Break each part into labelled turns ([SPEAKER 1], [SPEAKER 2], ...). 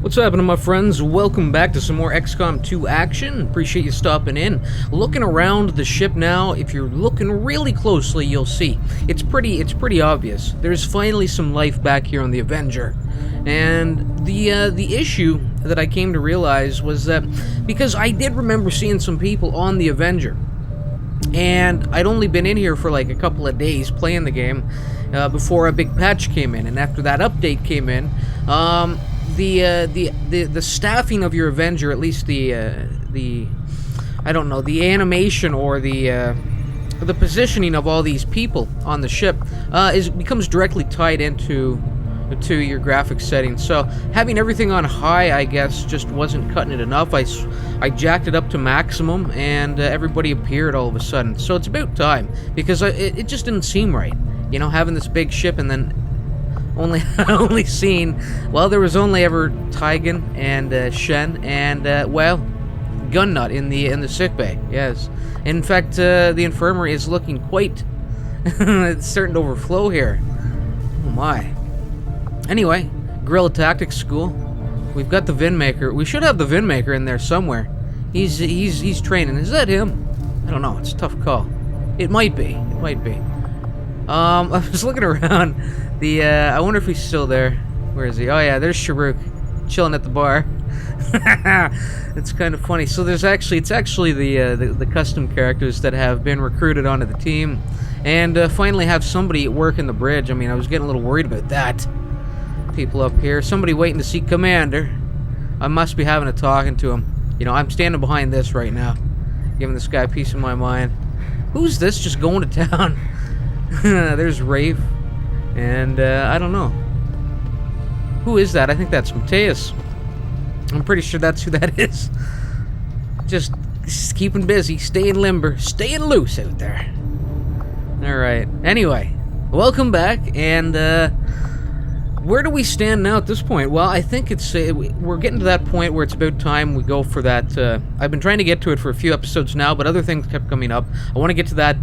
[SPEAKER 1] What's happening, my friends? Welcome back to some more XCOM 2 action. Appreciate you stopping in. Looking around the ship now, if you're looking really closely, you'll see. It's pretty obvious. There's finally some life back here on the Avenger. And the issue that I came to realize was that because I did remember seeing some people on the Avenger, and I'd only been in here for like a couple of days playing the game before a big patch came in, and after that update came in, the staffing of your Avenger, at least the I don't know, the animation or the positioning of all these people on the ship becomes directly tied into your graphics settings. So having everything on high, I guess, just wasn't cutting it enough. I jacked it up to maximum, and everybody appeared all of a sudden. So it's about time, because it just didn't seem right, you know, having this big ship and then only seeing, well, there was only ever Tygan and Shen and well, Gunnut in the sickbay. Yes, in fact, the infirmary is looking quite it's starting to overflow here. Oh my. Anyway, Guerrilla Tactics School. We've got the Vindmaker. We should have the Vindmaker in there somewhere. He's training. Is that him? I don't know. It's a tough call. It might be. It might be. I was looking around. I wonder if he's still there. Where is he? Oh yeah, there's Sharuk, chilling at the bar. It's kind of funny. So it's actually the custom characters that have been recruited onto the team, and finally have somebody working the bridge. I mean, I was getting a little worried about that. People up here, somebody waiting to see Commander. I must be having a talking to him. You know, I'm standing behind this right now, giving this guy a piece of my mind. Who's this just going to town? There's Rafe, and I don't know. Who is that? I think that's Mateus. I'm pretty sure that's who that is. Just keeping busy, staying limber, staying loose out there. Alright, anyway, welcome back, and where do we stand now at this point? Well, I think it's we're getting to that point where it's about time we go for that. I've been trying to get to it for a few episodes now, but other things kept coming up. I want to get to that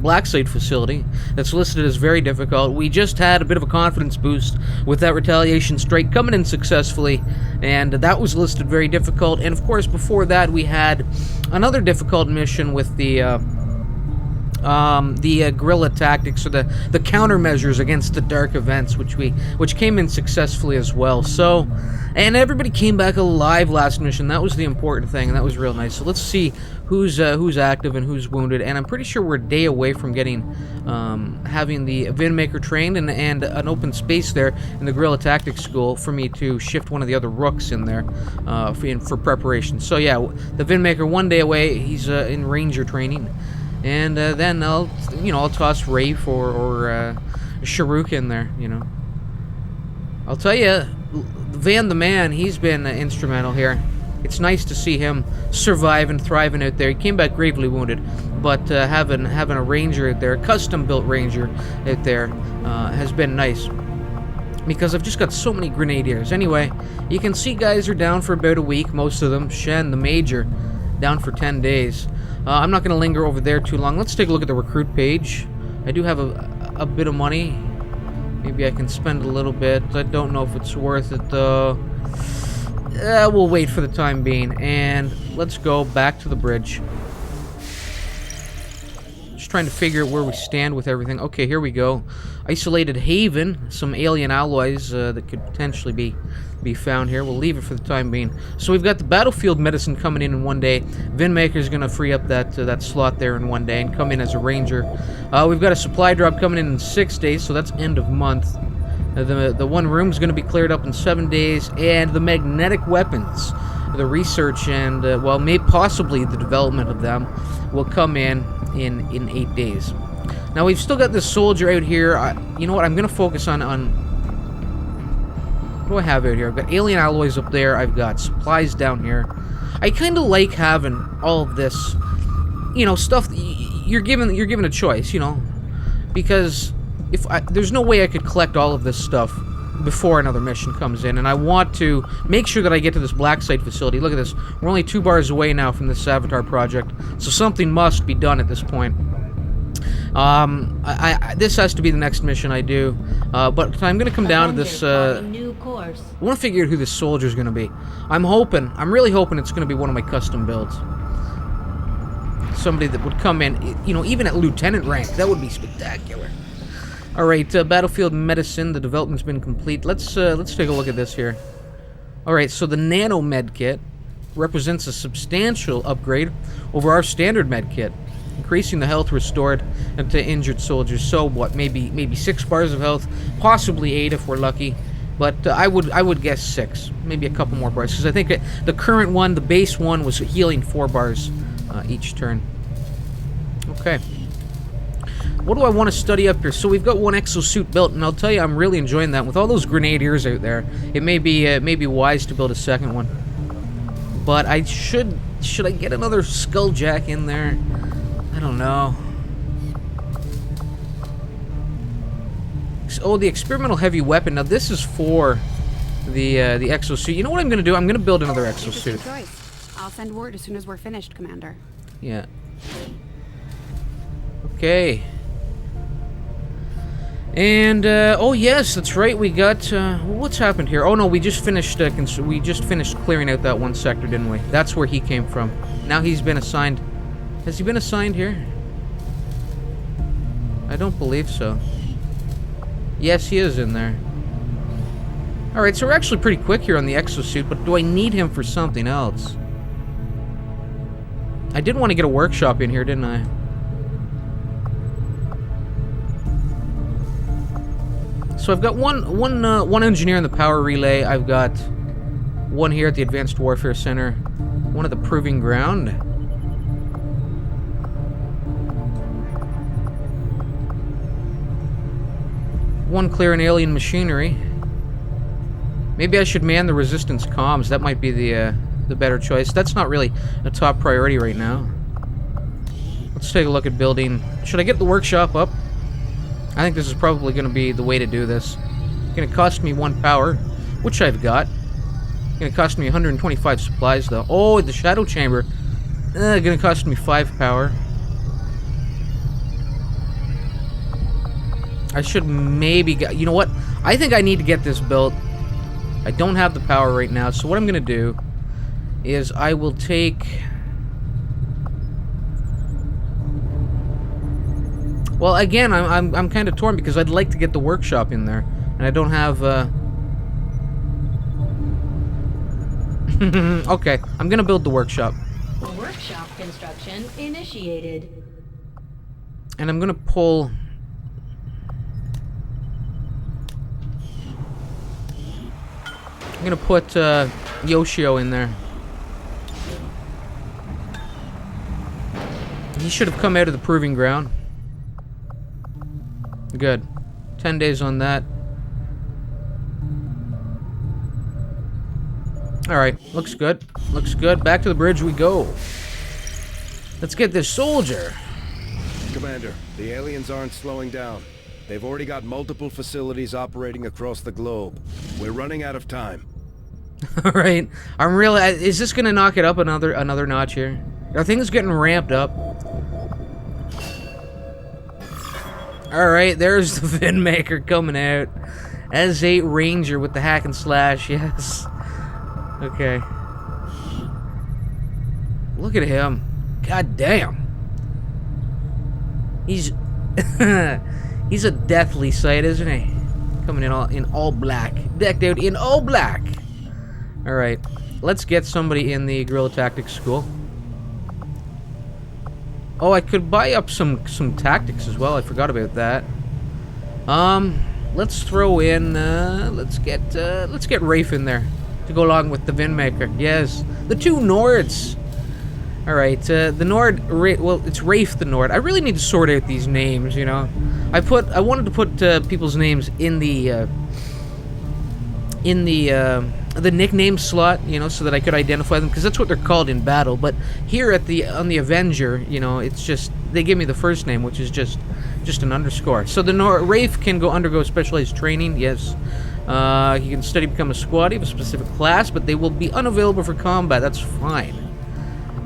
[SPEAKER 1] Blacksite facility that's listed as very difficult. We just had a bit of a confidence boost with that retaliation strike coming in successfully, and that was listed very difficult. And of course, before that, we had another difficult mission with the guerrilla tactics, or the countermeasures against the dark events, which came in successfully as well. So, and everybody came back alive last mission. That was the important thing, and that was real nice. So let's see who's active and who's wounded. And I'm pretty sure we're a day away from getting having the Vindmaker trained and an open space there in the Guerrilla Tactics School for me to shift one of the other rooks in there for preparation. So yeah, the Vindmaker 1 day away. He's in Ranger training. And then I'll toss Rafe or Sharuk in there, you know. I'll tell you, Van the Man, he's been instrumental here. It's nice to see him survive and thriving out there. He came back gravely wounded, but having a Ranger out there, a custom-built Ranger out there, has been nice. Because I've just got so many Grenadiers. Anyway, you can see guys are down for about a week, most of them. Shen, the Major, down for 10 days. I'm not going to linger over there too long. Let's take a look at the recruit page. I do have a bit of money. Maybe I can spend a little bit. I don't know if it's worth it, though. We'll wait for the time being. And let's go back to the bridge. Just trying to figure out where we stand with everything. Okay, here we go. Isolated Haven. Some alien alloys that could potentially be found here. We'll leave it for the time being. So we've got the battlefield medicine coming in 1 day. Vindmaker's going to free up that slot there in 1 day and come in as a Ranger. We've got a supply drop coming in 6 days, so that's end of month. The one room's going to be cleared up in 7 days, and the magnetic weapons, the research and well, maybe possibly the development of them will come in 8 days. Now we've still got this soldier out here. You know what? I'm going to focus on what do I have out here? I've got alien alloys up there. I've got supplies down here. I kind of like having all of this, you know, stuff. You're given a choice, you know, because there's no way I could collect all of this stuff before another mission comes in, and I want to make sure that I get to this Blacksite facility. Look at this. We're only 2 bars away now from this Sabotage project, so something must be done at this point. This has to be the next mission I do, but I'm going to come down to this
[SPEAKER 2] course.
[SPEAKER 1] I want to figure out who this soldier's going to be. I'm really hoping it's going to be one of my custom builds. Somebody that would come in, you know, even at lieutenant rank. That would be spectacular. Alright, battlefield medicine, the development's been complete. Let's take a look at this here. Alright, so the nano med kit represents a substantial upgrade over our standard med kit, increasing the health restored to injured soldiers. So what, maybe 6 bars of health, possibly 8 if we're lucky, but I would guess 6, maybe a couple more bars, because I think the current one, the base one, was healing 4 bars each turn. Okay. What do I want to study up here? So we've got one exosuit built, and I'll tell you, I'm really enjoying that. With all those grenadiers out there, it may be wise to build a second one. But I should I get another skulljack in there? I don't know. Oh, the experimental heavy weapon. Now this is for the exosuit. You know what I'm gonna do? I'm gonna build another exosuit.
[SPEAKER 3] I'll send word as soon as we're finished, Commander.
[SPEAKER 1] Yeah. Okay. And oh yes, that's right. We got what's happened here? Oh no, we just finished clearing out that one sector, didn't we? That's where he came from. Now he's been assigned. Has he been assigned here? I don't believe so. Yes, he is in there. All right, so we're actually pretty quick here on the exosuit, but do I need him for something else? I did want to get a workshop in here, didn't I? So I've got one engineer in the power relay. I've got one here at the Advanced Warfare Center. One at the Proving Ground. One clearing alien machinery. Maybe I should man the Resistance comms. That might be the better choice. That's not really a top priority right now. Let's take a look at building. Should I get the workshop up? I think this is probably going to be the way to do this. It's going to cost me 1 power, which I've got. It's going to cost me 125 supplies, though. Oh, the Shadow Chamber. Going to cost me 5 power. I should maybe get... You know what? I think I need to get this built. I don't have the power right now, so what I'm going to do is I will take... Well, again, I'm kind of torn because I'd like to get the workshop in there, and I don't have. Okay, I'm gonna build the workshop.
[SPEAKER 2] Workshop construction initiated.
[SPEAKER 1] And I'm gonna pull. I'm gonna put Yoshio in there. He should have come out of the Proving Ground. Good. 10 days on that. Alright, looks good. Looks good. Back to the bridge we go. Let's get this soldier.
[SPEAKER 4] Commander, the aliens aren't slowing down. They've already got multiple facilities operating across the globe. We're running out of time.
[SPEAKER 1] Alright. I'm really... Is this gonna knock it up another notch here? Are things getting ramped up? Alright, there's the Vinmaker coming out. S8 Ranger with the hack and slash, yes. Okay. Look at him. God damn. He's... he's a deathly sight, isn't he? Coming in all black. Decked out in all black. Alright. Let's get somebody in the Guerrilla Tactics School. Oh, I could buy up some tactics as well. I forgot about that. Let's throw in. Let's get Rafe in there to go along with the Vinmaker. Yes, the 2 Nords. All right, the Nord. Well, it's Rafe the Nord. I really need to sort out these names. You know, I wanted to put people's names in the nickname slot, you know, so that I could identify them, because that's what they're called in battle. But here on the Avenger, you know, it's just they give me the first name, which is just an underscore. So the Rafe can undergo specialized training. Yes, he can study to become a squaddie of a specific class, but they will be unavailable for combat. That's fine.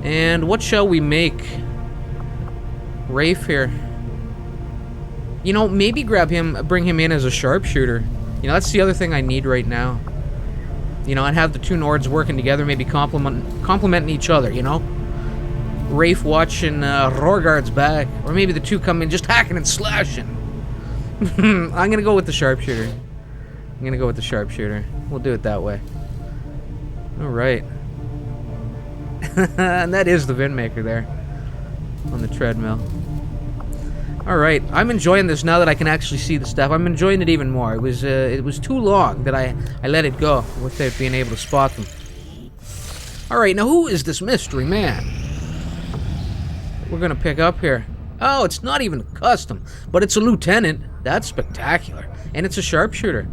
[SPEAKER 1] And what shall we make Rafe here? You know, maybe grab him, bring him in as a sharpshooter. You know, that's the other thing I need right now. You know, and have the two Nords working together, maybe complementing each other, you know? Rafe watching Rorgard's back. Or maybe the two come in just hacking and slashing. I'm gonna go with the sharpshooter. We'll do it that way. Alright. And that is the Vindmaker there. On the treadmill. Alright, I'm enjoying this now that I can actually see the stuff. I'm enjoying it even more. It was too long that I let it go without being able to spot them. Alright, now who is this mystery man? We're gonna pick up here. Oh, it's not even custom, but it's a lieutenant. That's spectacular. And it's a sharpshooter.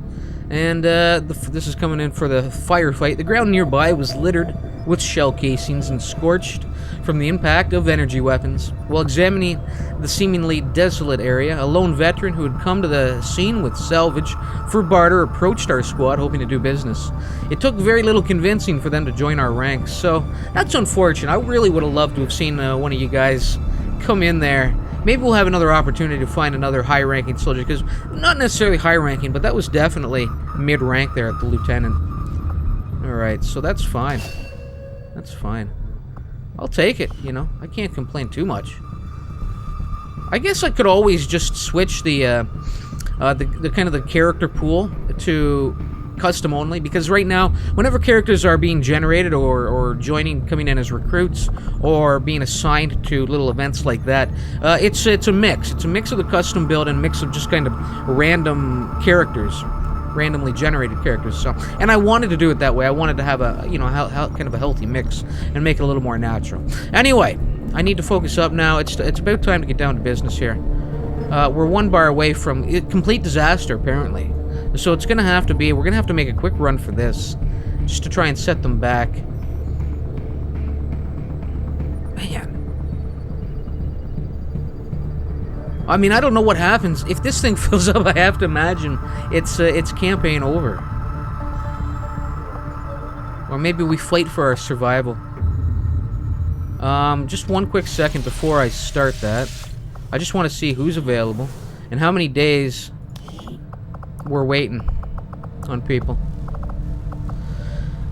[SPEAKER 1] And this is coming in for the firefight. The ground nearby was littered with shell casings and scorched from the impact of energy weapons. While examining the seemingly desolate area, a lone veteran who had come to the scene with salvage for barter approached our squad hoping to do business. It took very little convincing for them to join our ranks, so that's unfortunate. I really would have loved to have seen one of you guys come in there. Maybe we'll have another opportunity to find another high-ranking soldier, because not necessarily high-ranking, but that was definitely mid-rank there at the lieutenant. Alright, so that's fine. That's fine. I'll take it, you know. I can't complain too much. I guess I could always just switch the kind of the character pool to custom only, because right now, whenever characters are being generated or coming in as recruits or being assigned to little events like that, it's a mix. It's a mix of the custom build and a mix of just kind of random characters. Randomly generated characters. So, and I wanted to do it that way. I wanted to have a, you know, kind of a healthy mix and make it a little more natural. Anyway, I need to focus up now. It's about time to get down to business here. We're one bar away from complete disaster, apparently. So it's gonna have to be. We're gonna have to make a quick run for this, just to try and set them back. Man. I mean, I don't know what happens. If this thing fills up, I have to imagine it's campaign over. Or maybe we fight for our survival. Just one quick second before I start that. I just want to see who's available and how many days we're waiting on people.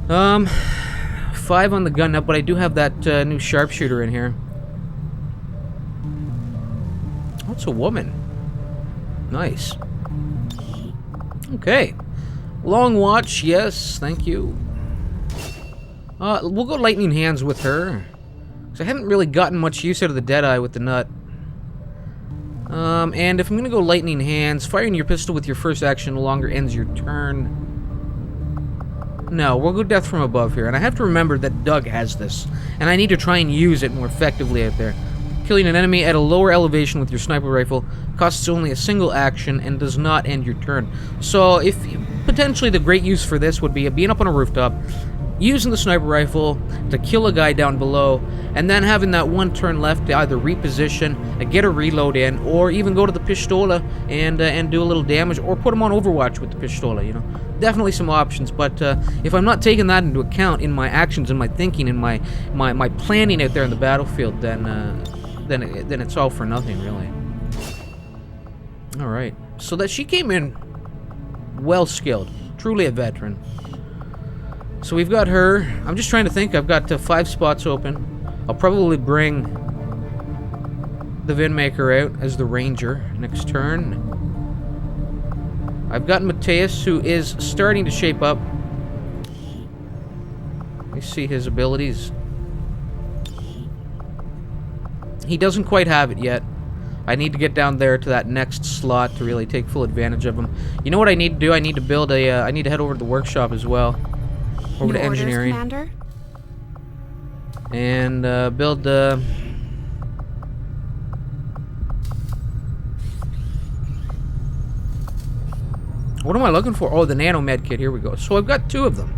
[SPEAKER 1] 5 on the gun up, but I do have that new sharpshooter in here. It's a woman. Nice. Okay. Long watch, yes, thank you. We'll go lightning hands with her. Because I haven't really gotten much use out of the Deadeye with the nut. And if I'm gonna go lightning hands, firing your pistol with your first action no longer ends your turn. No, we'll go death from above here. And I have to remember that Doug has this. And I need to try and use it more effectively out there. Killing an enemy at a lower elevation with your sniper rifle costs only a single action and does not end your turn. So, if potentially the great use for this would be being up on a rooftop, using the sniper rifle to kill a guy down below, and then having that one turn left to either reposition, get a reload in, or even go to the pistola and do a little damage, or put him on Overwatch with the pistola. You know, definitely some options. But if I'm not taking that into account in my actions and my thinking and my planning out there in the battlefield, then it's all for nothing, really. Alright. So that she came in well-skilled. Truly a veteran. So we've got her. I'm just trying to think. I've got 5 spots open. I'll probably bring the Vindmaker out as the Ranger next turn. I've got Mateus, who is starting to shape up. Let me see his abilities. He doesn't quite have it yet. I need to get down there to that next slot to really take full advantage of him. You know what I need to do? I need to build a. I need to head over to the workshop as well. Over to engineering.
[SPEAKER 3] Commander?
[SPEAKER 1] And build. What am I looking for? Oh, the nano med kit. Here we go. So I've got 2 of them.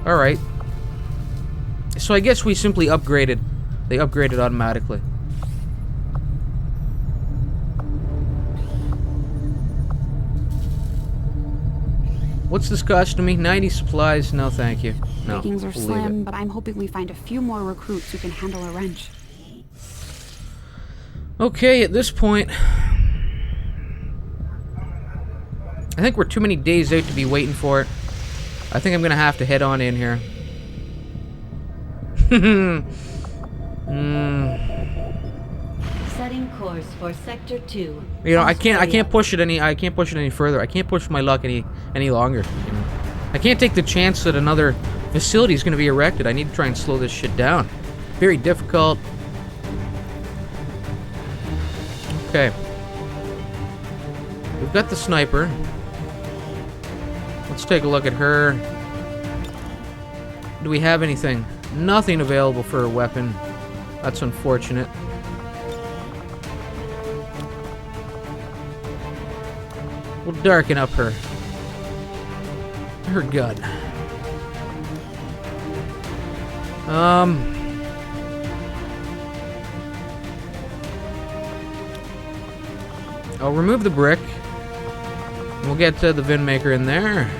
[SPEAKER 1] All right. So I guess we simply upgraded. They upgraded automatically. What's this cost to me? 90 supplies? No, thank you. No,
[SPEAKER 3] Pickings are
[SPEAKER 1] we'll
[SPEAKER 3] slim, but I'm hoping we find a few more recruits who can handle a wrench.
[SPEAKER 1] Okay, at this point... I think we're too many days out to be waiting for it. I think I'm gonna have to head on in here.
[SPEAKER 2] Setting course for Sector 2.
[SPEAKER 1] You know, I can't push it any further. I can't push my luck any longer. You know? I can't take the chance that another facility is going to be erected. I need to try and slow this shit down. Very difficult. Okay. We've got the sniper. Let's take a look at her. Do we have anything? Nothing available for a weapon. That's unfortunate. We'll darken up her gun. I'll remove the brick. We'll get the Vin Maker in there.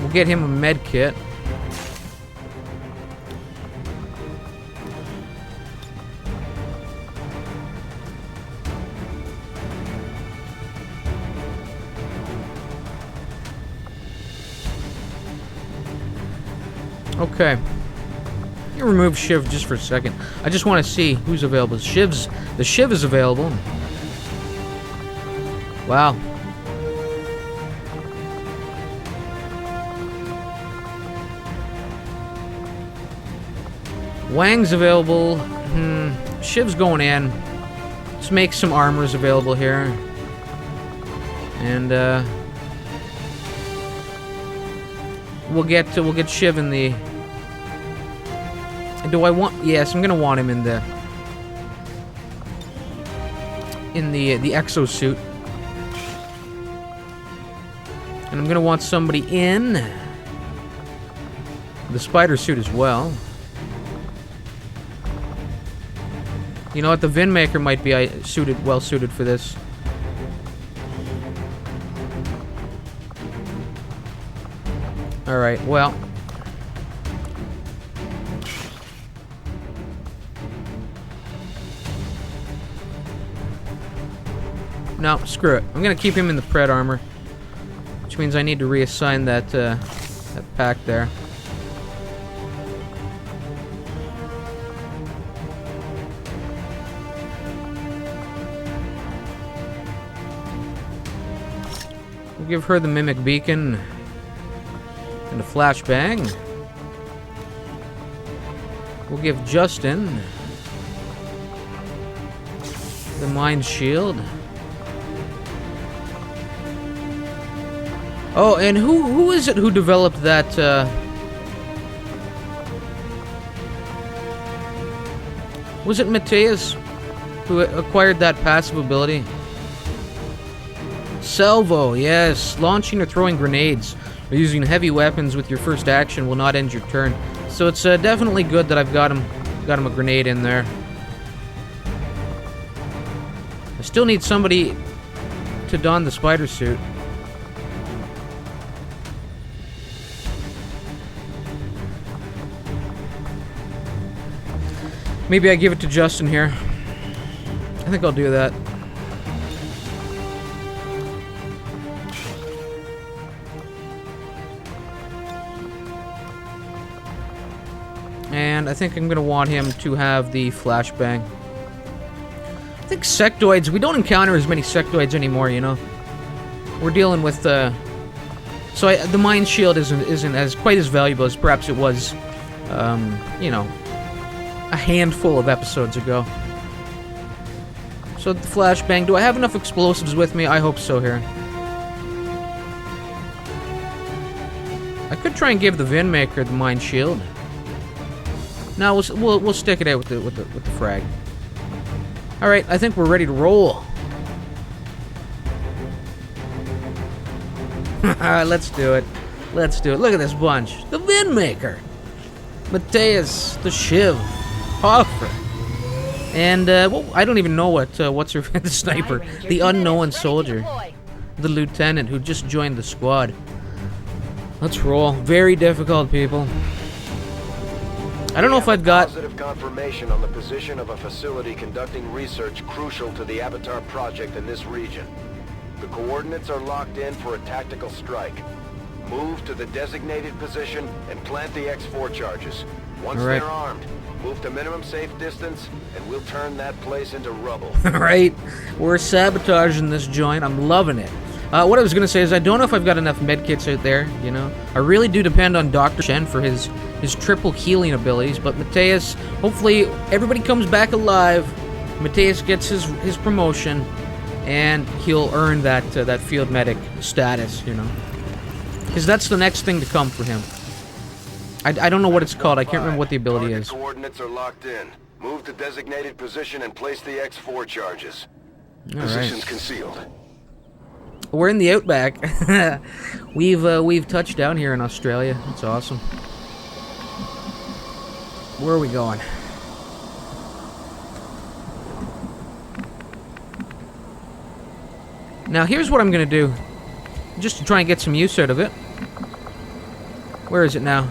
[SPEAKER 1] We'll get him a med kit. Okay. Let me remove Shiv just for a second. I just want to see who's available. The Shiv is available. Wow. Wang's available. Shiv's going in. Let's make some armors available here. And we'll get Shiv in the. Do I want? Yes, I'm gonna want him in the exosuit, and I'm gonna want somebody in the spider suit as well. You know what? The Vin Maker might be well suited for this. All right. Well. No, screw it. I'm gonna keep him in the Pred armor, which means I need to reassign that pack there. We'll give her the Mimic Beacon and a flashbang. We'll give Justin the Mind Shield. Oh, and who is it who developed that, was it Mateus who acquired that passive ability? Salvo, yes. Launching or throwing grenades or using heavy weapons with your first action will not end your turn. So it's definitely good that I've got him a grenade in there. I still need somebody to don the spider suit. Maybe I give it to Justin here. I think I'll do that. And I think I'm going to want him to have the flashbang. I think sectoids, we don't encounter as many sectoids anymore, you know. We're dealing with the Mind Shield isn't as quite as valuable as perhaps it was, you know, a handful of episodes ago. So the flashbang, do I have enough explosives with me? I hope so here. I could try and give the Vin Maker the Mind Shield. No, we'll stick it out with the frag. All right, I think we're ready to roll. Let's do it. Let's do it. Look at this bunch. The Vin Maker, Mateus, the Shiv, Hoffer, and well, I don't even know what's her the sniper, the unknown soldier, the lieutenant who just joined the squad. Let's roll. Very difficult, people. I don't know if I've got...
[SPEAKER 4] positive confirmation on the position of a facility conducting research crucial to the Avatar project in this region. The coordinates are locked in for a tactical strike. Move to the designated position and plant the X4 charges. Once
[SPEAKER 1] All right.
[SPEAKER 4] they're armed, move to minimum safe distance, and we'll turn that place into rubble.
[SPEAKER 1] Right? We're sabotaging this joint. I'm loving it. What I was going to say is I don't know if I've got enough medkits out there, you know. I really do depend on Dr. Shen for his triple healing abilities, but Mateus, hopefully everybody comes back alive. Mateus gets his promotion, and he'll earn that field medic status, you know. Because that's the next thing to come for him. I don't know what it's called. I can't remember what the ability is.
[SPEAKER 4] Coordinates are locked in. Move to designated position and place the X4 charges.
[SPEAKER 1] All
[SPEAKER 4] Positions
[SPEAKER 1] right.
[SPEAKER 4] concealed.
[SPEAKER 1] We're in the outback. We've touched down here in Australia. It's awesome. Where are we going? Now here's what I'm gonna do, just to try and get some use out of it. Where is it now?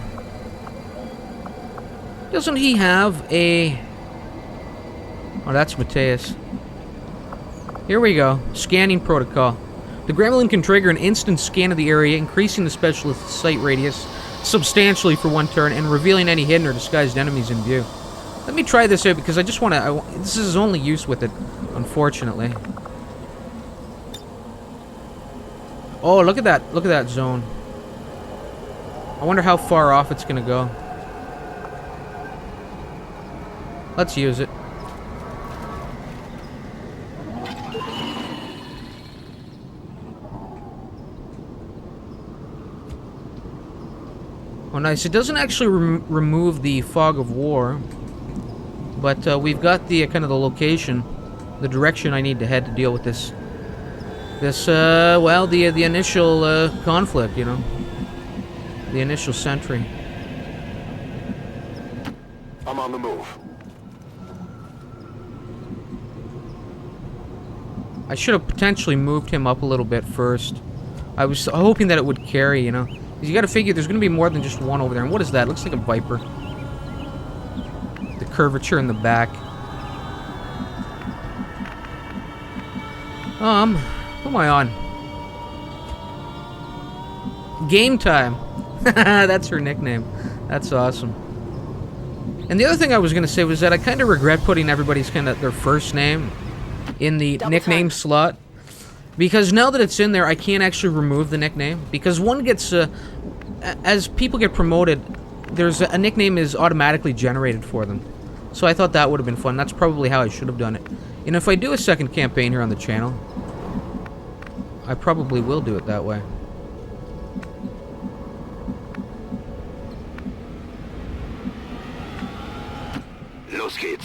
[SPEAKER 1] Doesn't he have a... Oh, that's Mateus. Here we go. Scanning protocol. The Gremlin can trigger an instant scan of the area, increasing the specialist's sight radius substantially for one turn and revealing any hidden or disguised enemies in view. Let me try this out because I just want to... This is his only use with it, unfortunately. Oh, look at that. Look at that zone. I wonder how far off it's going to go. Let's use it. Oh, nice. It doesn't actually remove the fog of war, but we've got the kind of the location, the direction I need to head to deal with this. Well, the initial conflict, you know, the initial sentry.
[SPEAKER 4] I'm on the move.
[SPEAKER 1] I should have potentially moved him up a little bit first. I was hoping that it would carry, you know. You gotta figure there's gonna be more than just one over there. And what is that? It looks like a Viper. The curvature in the back. Who am I on? Game Time. That's her nickname. That's awesome. And the other thing I was gonna say was that I kind of regret putting everybody's kind of their first name in the nickname slot. Because now that it's in there, I can't actually remove the nickname. Because one gets, as people get promoted, there's a nickname is automatically generated for them. So I thought that would have been fun. That's probably how I should have done it. And if I do a second campaign here on the channel, I probably will do it that way.
[SPEAKER 4] Los kids.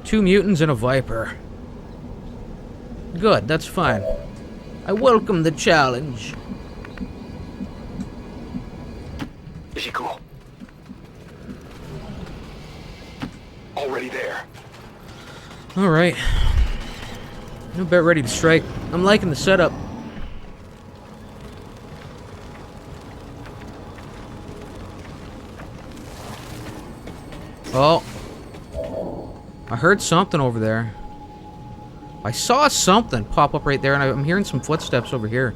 [SPEAKER 1] 2 mutants and a Viper. Good, that's fine. I welcome the challenge.
[SPEAKER 4] Is she cool? Already there.
[SPEAKER 1] Alright. I'm about ready to strike. I'm liking the setup. Oh. I heard something over there. I saw something pop up right there, and I'm hearing some footsteps over here.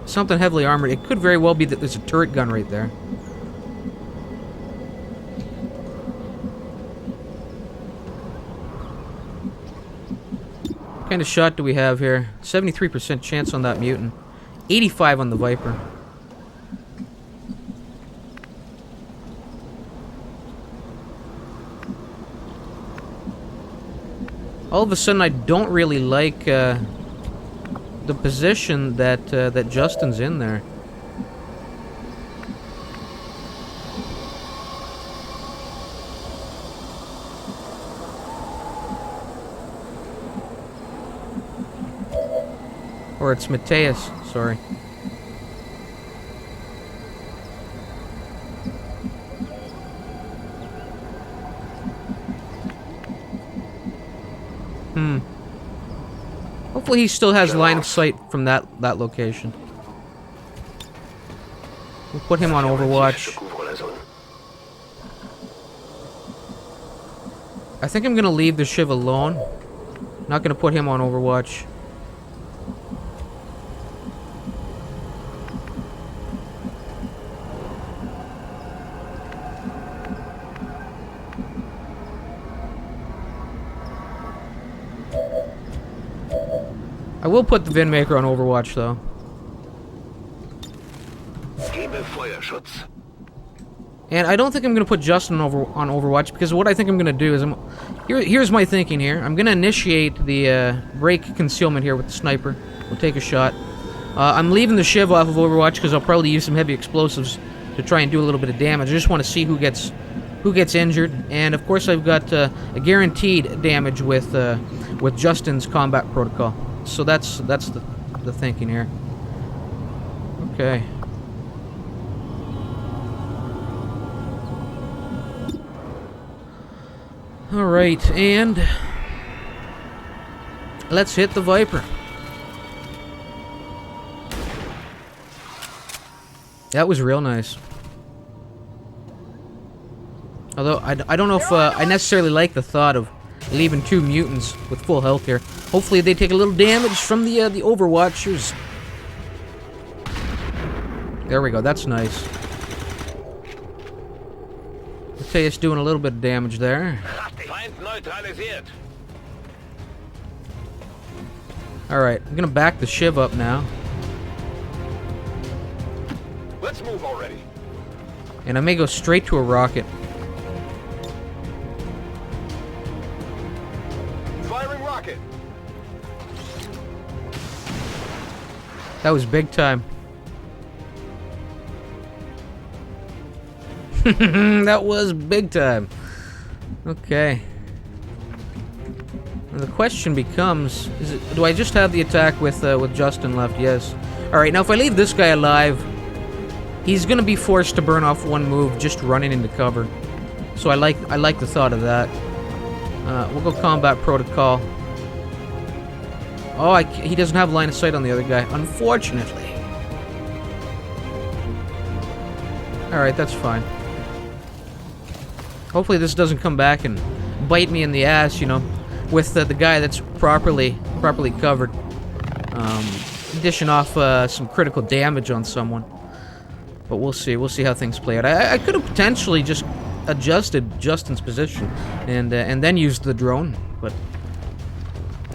[SPEAKER 1] Something heavily armored. It could very well be that there's a turret gun right there. What kind of shot do we have here? 73% chance on that mutant. 85 on the Viper. All of a sudden, I don't really like the position that that Justin's in there. Or it's Mateus, sorry. Hopefully he still has line of sight from that location. We'll put him on Overwatch. I think I'm gonna leave the Shiv alone. Not gonna put him on Overwatch. I will put the Vindmaker on Overwatch, though. And I don't think I'm going to put Justin on Overwatch, because what I think I'm going to do is... Here's my thinking here. I'm going to initiate the break concealment here with the sniper. We'll take a shot. I'm leaving the Shiv off of Overwatch, because I'll probably use some heavy explosives to try and do a little bit of damage. I just want to see who gets injured. And, of course, I've got a guaranteed damage with Justin's combat protocol. So that's the thinking here. Okay. Alright, and let's hit the Viper. That was real nice. Although, I don't know if I necessarily like the thought of leaving 2 mutants with full health here. Hopefully they take a little damage from the Overwatchers. There we go, that's nice. Mateus doing a little bit of damage there. Alright, I'm gonna back the Shiv up now.
[SPEAKER 4] Let's move already.
[SPEAKER 1] And I may go straight to a rocket.
[SPEAKER 4] Firing rocket.
[SPEAKER 1] That was big time. That was big time. Okay. And the question becomes: do I just have the attack with Justin left? Yes. All right. Now, if I leave this guy alive, he's gonna be forced to burn off 1 move just running into cover. So I like the thought of that. We'll go combat protocol. Oh, he doesn't have line of sight on the other guy, unfortunately. Alright, that's fine. Hopefully this doesn't come back and bite me in the ass, you know, with the guy that's properly covered. Dishing off some critical damage on someone. But we'll see how things play out. I could have potentially just adjusted Justin's position and then used the drone, but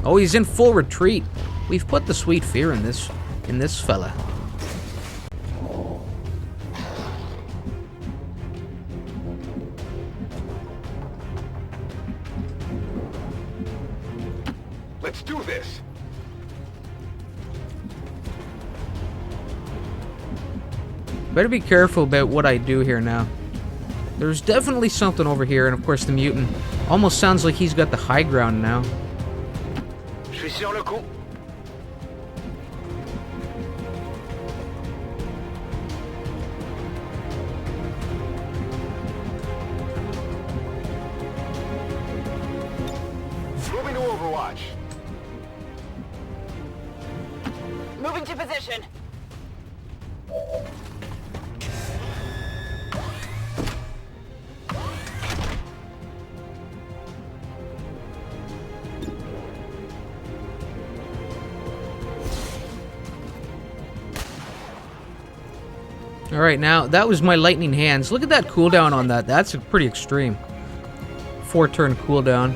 [SPEAKER 1] oh, he's in full retreat. We've put the sweet fear in this fella.
[SPEAKER 4] Let's do this.
[SPEAKER 1] Better be careful about what I do here now. There's definitely something over here, and of course the mutant almost sounds like he's got the high ground now.
[SPEAKER 4] Je suis sur le coup. Moving to Overwatch.
[SPEAKER 2] Moving to position.
[SPEAKER 1] Alright, now, that was my lightning hands. Look at that cooldown on that. That's pretty extreme. 4-turn cooldown.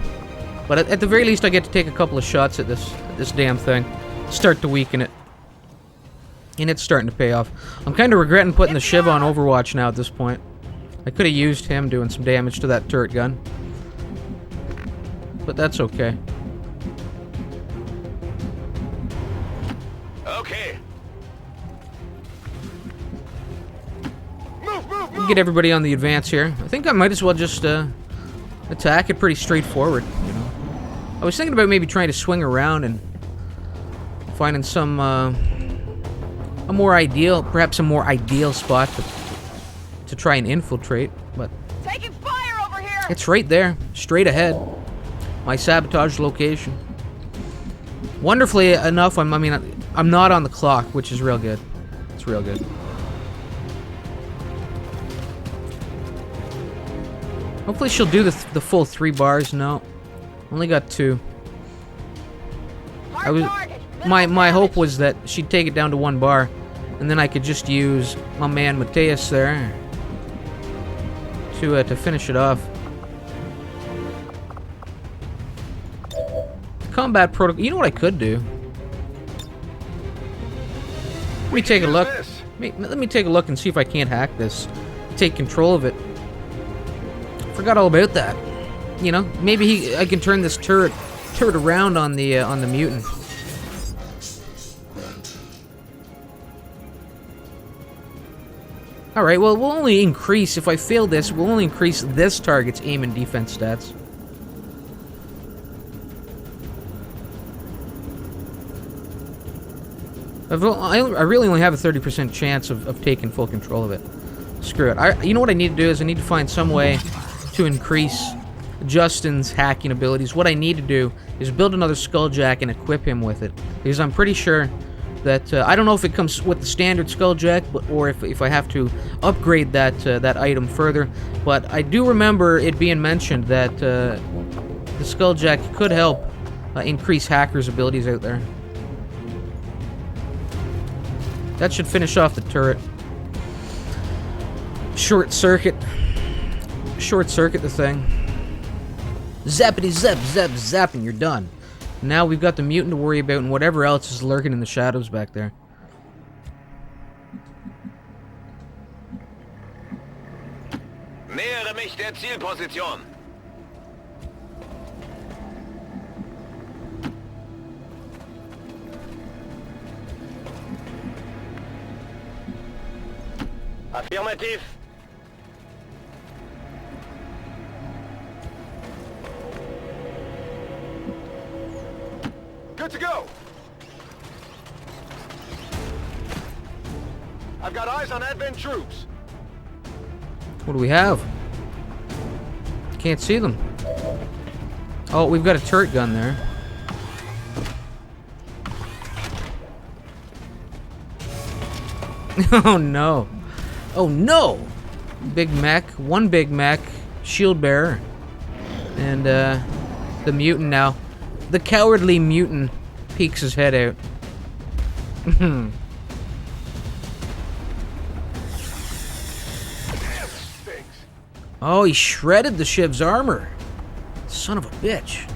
[SPEAKER 1] But at the very least, I get to take a couple of shots at this damn thing. Start to weaken it. And it's starting to pay off. I'm kind of regretting putting the Shiv on Overwatch now at this point. I could have used him doing some damage to that turret gun. But that's okay.
[SPEAKER 4] Okay.
[SPEAKER 1] Get everybody on the advance here. I think I might as well just attack it pretty straightforward, you know. I was thinking about maybe trying to swing around and finding some perhaps a more ideal spot to try and infiltrate, but
[SPEAKER 2] Taking fire over here.
[SPEAKER 1] it's right there, straight ahead. My sabotage location. Wonderfully enough, I'm not on the clock, which is real good. It's real good. Hopefully she'll do the full 3 bars. No. Only got 2. I was my hope was that she'd take it down to 1 bar, and then I could just use my man Mateus there to finish it off. Combat protocol. You know what I could do? Let me take a look. Let me take a look and see if I can't hack this. Take control of it. Forgot all about that. You know, maybe I can turn this turret around on the mutant. All right. Well, we'll only increase if I fail this. We'll only increase this target's aim and defense stats. I really only have a 30% chance of taking full control of it. Screw it. You know what I need to do is I need to find some way to increase Justin's hacking abilities. What I need to do is build another Skulljack and equip him with it. Because I'm pretty sure that... I don't know if it comes with the standard Skulljack, or if I have to upgrade that item further. But I do remember it being mentioned that the Skulljack could help increase hackers' abilities out there. That should finish off the turret. Short circuit the thing. Zappity zap zap zap, and you're done. Now we've got the mutant to worry about and whatever else is lurking in the shadows back there.
[SPEAKER 4] Nähere mich der Zielposition. Affirmative. Good to go. I've got eyes on advent troops.
[SPEAKER 1] What do we have? Can't see them. Oh, we've got a turret gun there. Oh no. Oh no! Big Mac, one Big Mac, shield bearer, and the mutant now. The cowardly mutant peeks his head out. Oh, he shredded the ship's armor. Son of a bitch.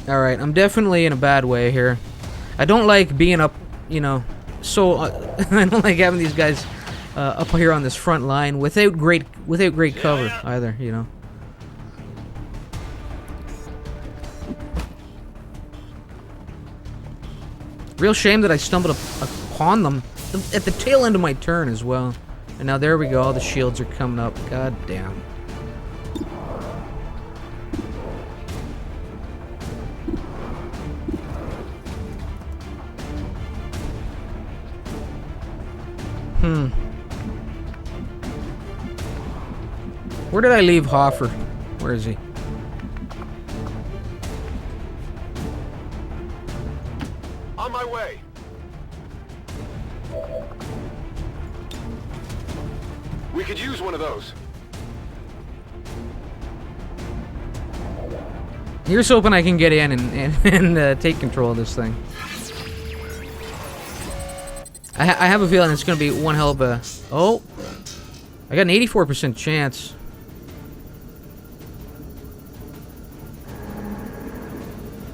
[SPEAKER 1] Alright, I'm definitely in a bad way here. I don't like being up, you know, so... I don't like having these guys up here on this front line without great cover either, you know. Real shame that I stumbled upon them at the tail end of my turn as well. And now there we go, all the shields are coming up. God damn. Where did I leave Hoffer? Where is he?
[SPEAKER 4] On my way. We could use one of those.
[SPEAKER 1] Here's hoping I can get in and take control of this thing. I have a feeling it's going to be one hell of a... Oh! I got an 84% chance.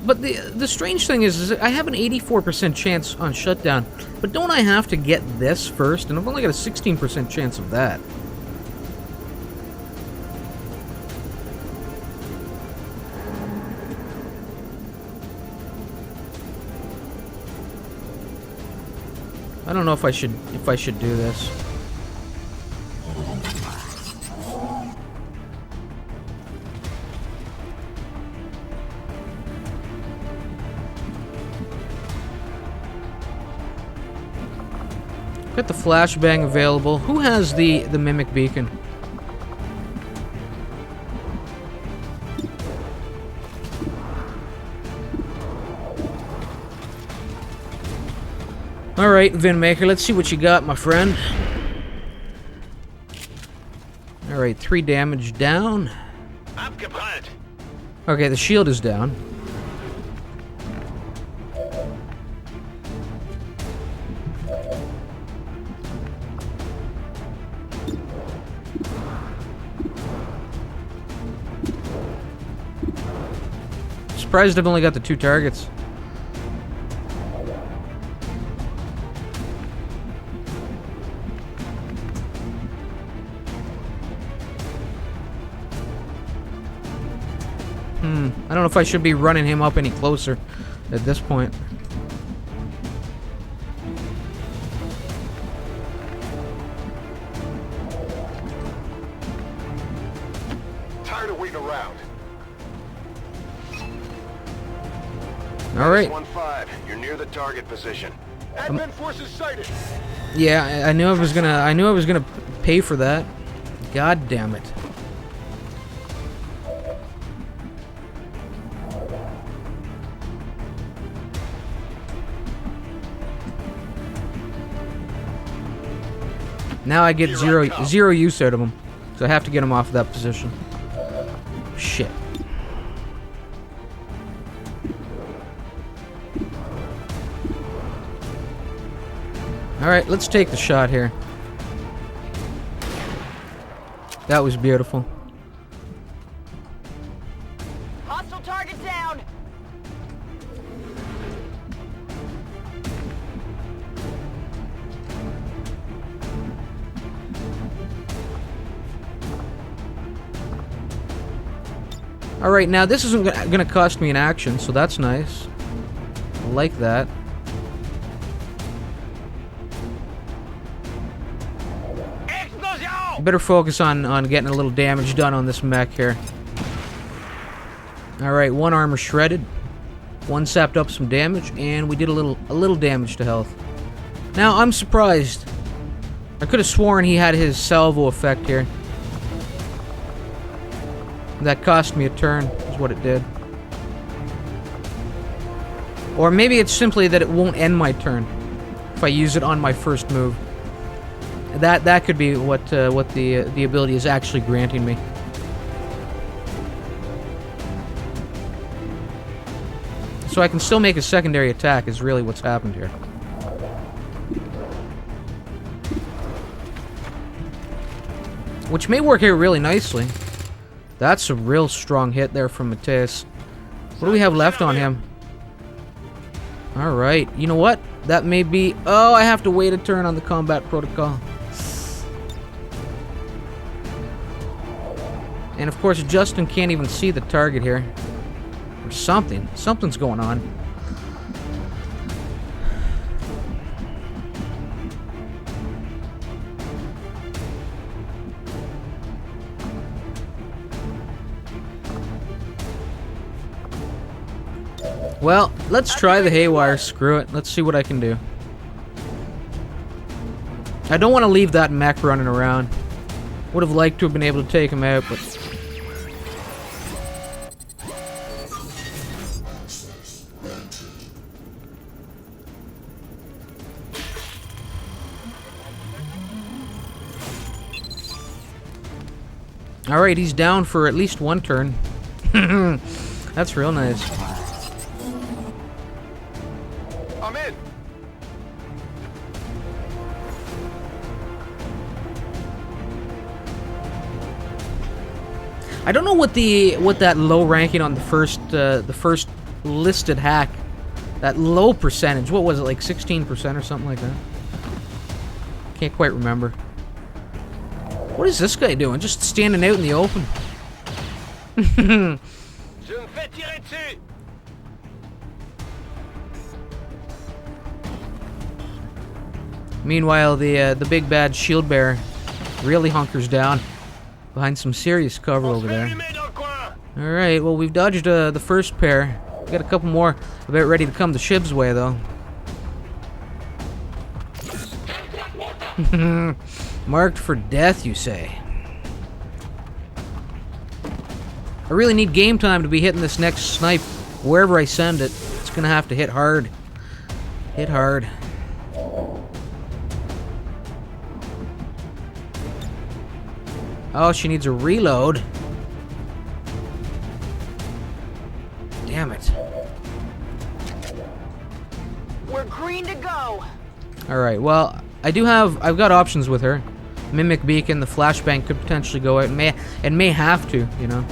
[SPEAKER 1] But the strange thing is I have an 84% chance on shutdown, but don't I have to get this first? And I've only got a 16% chance of that. I don't know if I should do this. Got the flashbang available. Who has the mimic beacon? Alright, Vinmaker, let's see what you got, my friend. Alright, 3 damage down.
[SPEAKER 4] Abgebrannt.
[SPEAKER 1] Okay, the shield is down. Surprised I've only got the 2 targets. I don't know if I should be running him up any closer at this point.
[SPEAKER 4] Tired of waiting around.
[SPEAKER 1] All right.
[SPEAKER 4] 1-5. You're near the target position. Advent forces sighted.
[SPEAKER 1] Yeah, I knew I was gonna pay for that. God damn it. Now I get zero use out of him. So I have to get him off of that position. Shit. Alright, let's take the shot here. That was beautiful.
[SPEAKER 2] Hostile target down.
[SPEAKER 1] Alright, now this isn't gonna cost me an action, so that's nice. I like that. Better focus on getting a little damage done on this mech here. Alright, 1 armor shredded. 1 sapped up some damage, and we did a little damage to health. Now, I'm surprised. I could have sworn he had his salvo effect here. That cost me a turn, is what it did. Or maybe it's simply that it won't end my turn if I use it on my first move. That could be what the ability is actually granting me. So I can still make a secondary attack is really what's happened here. Which may work here really nicely. That's a real strong hit there from Mateus. What do we have left on him? Alright, you know what? That may be... Oh, I have to wait a turn on the combat protocol. And of course, Justin can't even see the target here. Or something. Something's going on. Well, let's try the haywire. Screw it. Let's see what I can do. I don't want to leave that mech running around. Would have liked to have been able to take him out, but... Alright, he's down for at least 1 turn. That's real nice.
[SPEAKER 4] I'm in.
[SPEAKER 1] I don't know what that low ranking on the first listed hack, that low percentage. What was it, like 16% or something like that? Can't quite remember. What is this guy doing? Just standing out in the open.
[SPEAKER 4] Je me fais tirer dessus.
[SPEAKER 1] Meanwhile, the big bad shield bearer really hunkers down behind some serious cover over there. Alright, well, we've dodged the first pair. We got a couple more about ready to come the ship's way, though. Marked for death, you say? I really need game time to be hitting this next snipe. Wherever I send it, it's gonna have to hit hard. Hit hard. Oh, she needs a reload. Damn it.
[SPEAKER 2] We're green to go.
[SPEAKER 1] Alright, well, I've got options with her. Mimic Beacon, the flashbang could potentially go out, and may have to, you know.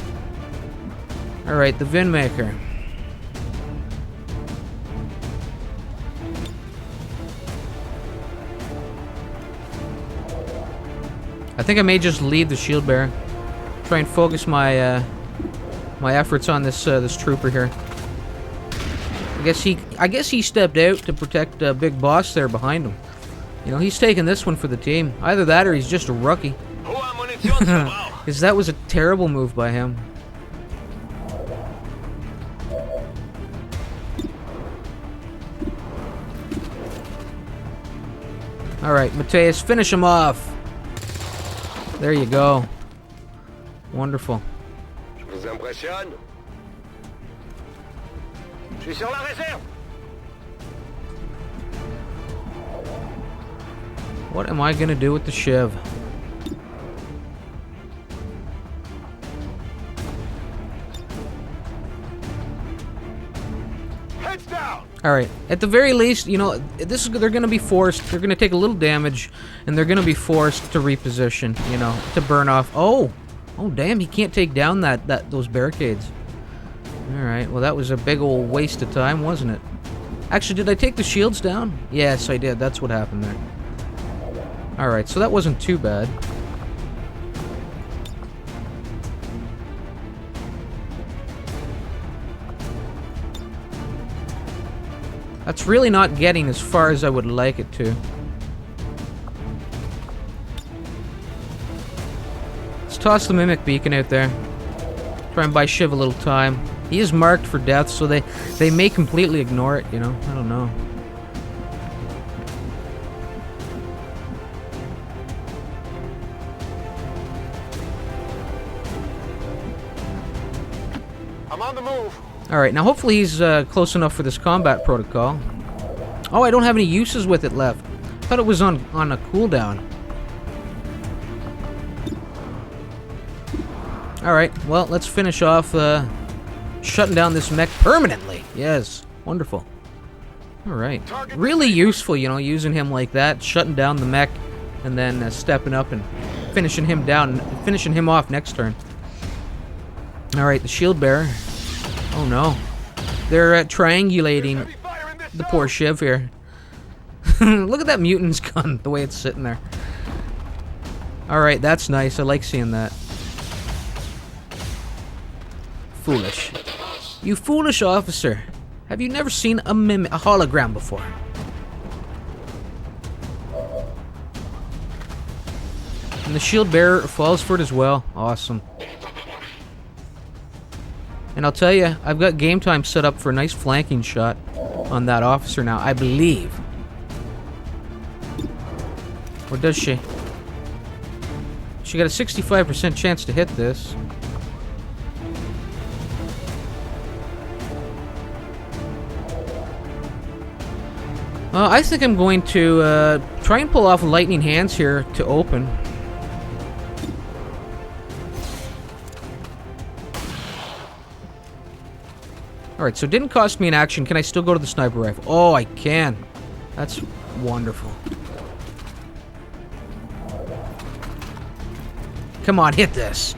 [SPEAKER 1] Alright, the Vin Maker. I think I may just leave the shield bearer. Try and focus my my efforts on this this trooper here. I guess he stepped out to protect Big Boss there behind him. You know, he's taking this one for the team. Either that or he's just a rookie. Because that was a terrible move by him. Alright, Mateus, finish him off. There you go. Wonderful.
[SPEAKER 4] Je vous impressionne? Je suis sur la réserve.
[SPEAKER 1] What am I gonna do with the Shiv?
[SPEAKER 4] Heads down.
[SPEAKER 1] Alright, at the very least, you know, they're gonna be forced, they're gonna take a little damage, and they're gonna be forced to reposition, you know, to burn off. Oh! Oh damn, he can't take down those barricades. Alright, well that was a big old waste of time, wasn't it? Actually, did I take the shields down? Yes, I did. That's what happened there. Alright, so that wasn't too bad. That's really not getting as far as I would like it to. Let's toss the Mimic Beacon out there. Try and buy Shiv a little time. He is marked for death, so they may completely ignore it, you know? I don't know.
[SPEAKER 4] I'm on the move.
[SPEAKER 1] Alright, now hopefully he's close enough for this combat protocol. Oh, I don't have any uses with it left. I thought it was on a cooldown. Alright, well, let's finish off shutting down this mech permanently. Yes, wonderful. Alright. Really useful, you know, using him like that, shutting down the mech, and then stepping up and finishing him down, finishing him off next turn. Alright, the shield bearer. Oh no. They're triangulating the poor Shiv here. Look at that mutant's gun, the way it's sitting there. Alright, that's nice. I like seeing that. Foolish. You foolish officer. Have you never seen a hologram before? And the shield bearer falls for it as well. Awesome. And I'll tell you, I've got game time set up for a nice flanking shot on that officer now, I believe. Or does she? She got a 65% chance to hit this. I think I'm going to try and pull off lightning hands here to open. Alright, so it didn't cost me an action. Can I still go to the sniper rifle? Oh, I can. That's wonderful. Come on, hit this.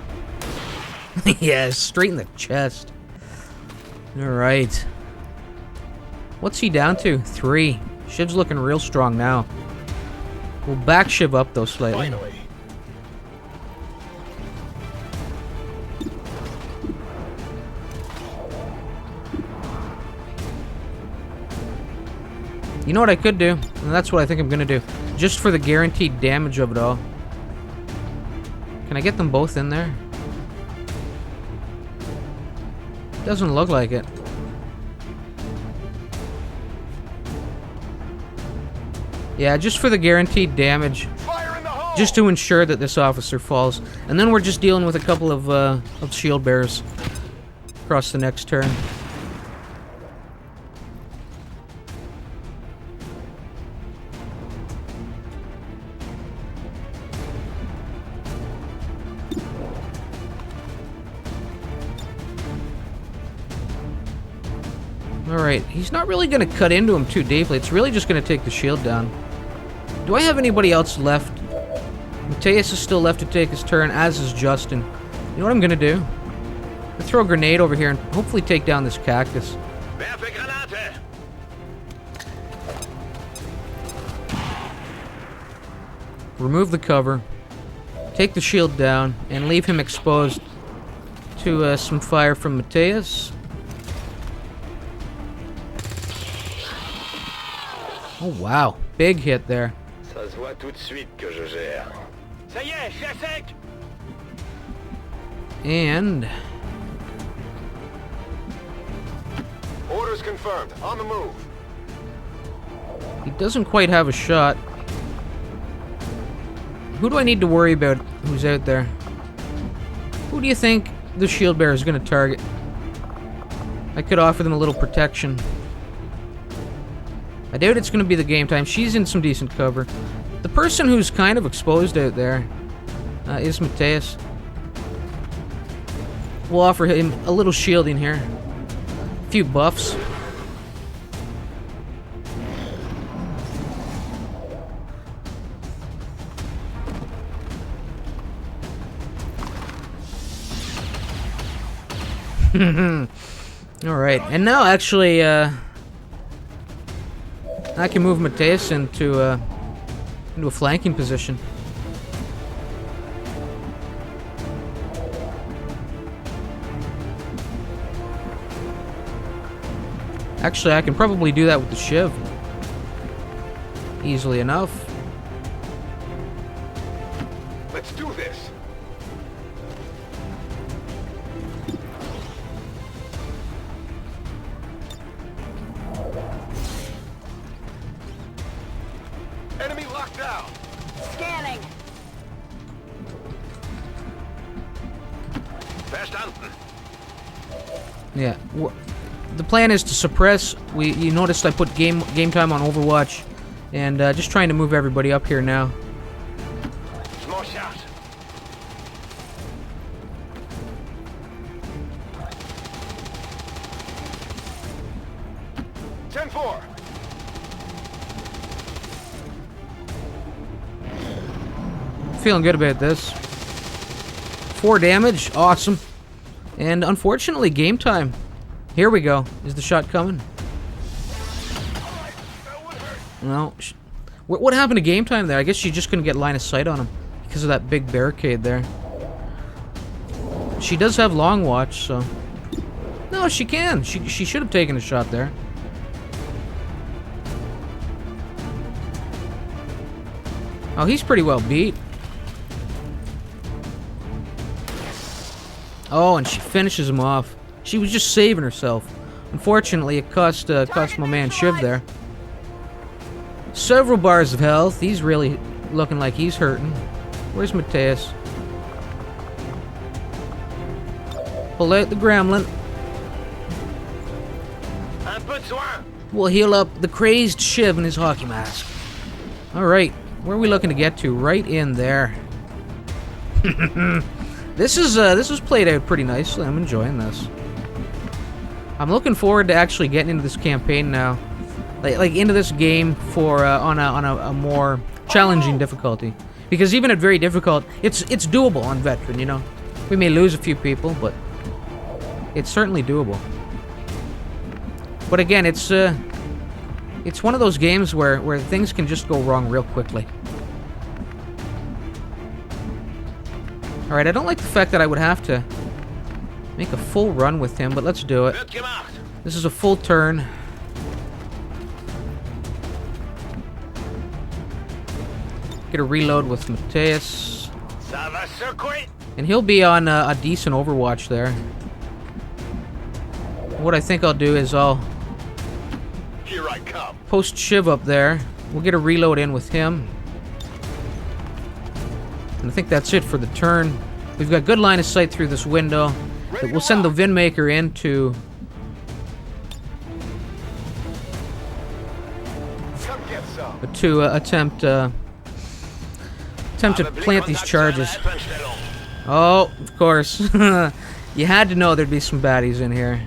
[SPEAKER 1] Yes, straight in the chest. Alright. What's he down to? 3. Shiv's looking real strong now. We'll back Shiv up, though, slightly.
[SPEAKER 4] Finally.
[SPEAKER 1] You know what I could do? And that's what I think I'm gonna do. Just for the guaranteed damage of it all. Can I get them both in there? Doesn't look like it. Yeah, just for the guaranteed damage.
[SPEAKER 4] Fire in the hole.
[SPEAKER 1] Just to ensure that this officer falls. And then we're just dealing with a couple of shield bearers across the next turn. Alright, he's not really going to cut into him too deeply. It's really just going to take the shield down. Do I have anybody else left? Mateus is still left to take his turn, as is Justin. You know what I'm going to do? I'll throw a grenade over here and hopefully take down this cactus.
[SPEAKER 4] Werfe Granate!
[SPEAKER 1] Remove the cover. Take the shield down and leave him exposed to some fire from Mateus. Oh wow, big hit there.
[SPEAKER 4] Ça se voit tout de suite que je gère. Ça y est, je suis à sec!
[SPEAKER 1] And
[SPEAKER 4] Orders confirmed. On the move.
[SPEAKER 1] he doesn't quite have a shot. Who do I need to worry about who's out there? Who do you think the shield bearer is going to target? I could offer them a little protection. I doubt it's going to be the game time. She's in some decent cover. The person who's kind of exposed out there is Mateus. We'll offer him a little shielding here. A few buffs. Alright, and now actually, I can move Mateus into a flanking position. Actually, I can probably do that with the Shiv. Easily enough.
[SPEAKER 4] Let's do this. Enemy locked down.
[SPEAKER 2] Scanning.
[SPEAKER 4] Verstanden.
[SPEAKER 1] Yeah. The plan is to suppress. You noticed I put game time on Overwatch, and just trying to move everybody up here now.
[SPEAKER 4] Small shot. Ten-4.
[SPEAKER 1] Feeling good about this. 4 damage, awesome. And unfortunately, game time. Here we go. Is the shot coming? No. What happened to game time there? I guess she just couldn't get line of sight on him because of that big barricade there. She does have long watch, so... No, she can. She should have taken a shot there. Oh, he's pretty well beat. Oh, and she finishes him off. She was just saving herself. Unfortunately, it cost my man Shiv there. Several bars of health. He's really looking like he's hurting. Where's Mateus? Pull out the gremlin.
[SPEAKER 4] Un peu de soin.
[SPEAKER 1] We'll heal up the crazed Shiv in his hockey mask. Alright, where are we looking to get to? Right in there. This was played out pretty nicely. I'm enjoying this. I'm looking forward to actually getting into this campaign now, like into this game for on a more challenging difficulty. Because even at very difficult, it's doable on veteran. You know, we may lose a few people, but it's certainly doable. But again, it's one of those games where things can just go wrong real quickly. All right, I don't like the fact that I would have to make a full run with him, but let's do it. This is a full turn. Get a reload with Mateus. And he'll be on a decent Overwatch there. What I think I'll do is I'll
[SPEAKER 4] Here I come.
[SPEAKER 1] post Shiv up there. We'll get a reload in with him. And I think that's it for the turn. We've got good line of sight through this window. But we'll send the Vindmaker in to...
[SPEAKER 4] Come get some.
[SPEAKER 1] attempt to plant these charges. Oh, of course. You had to know there'd be some baddies in here.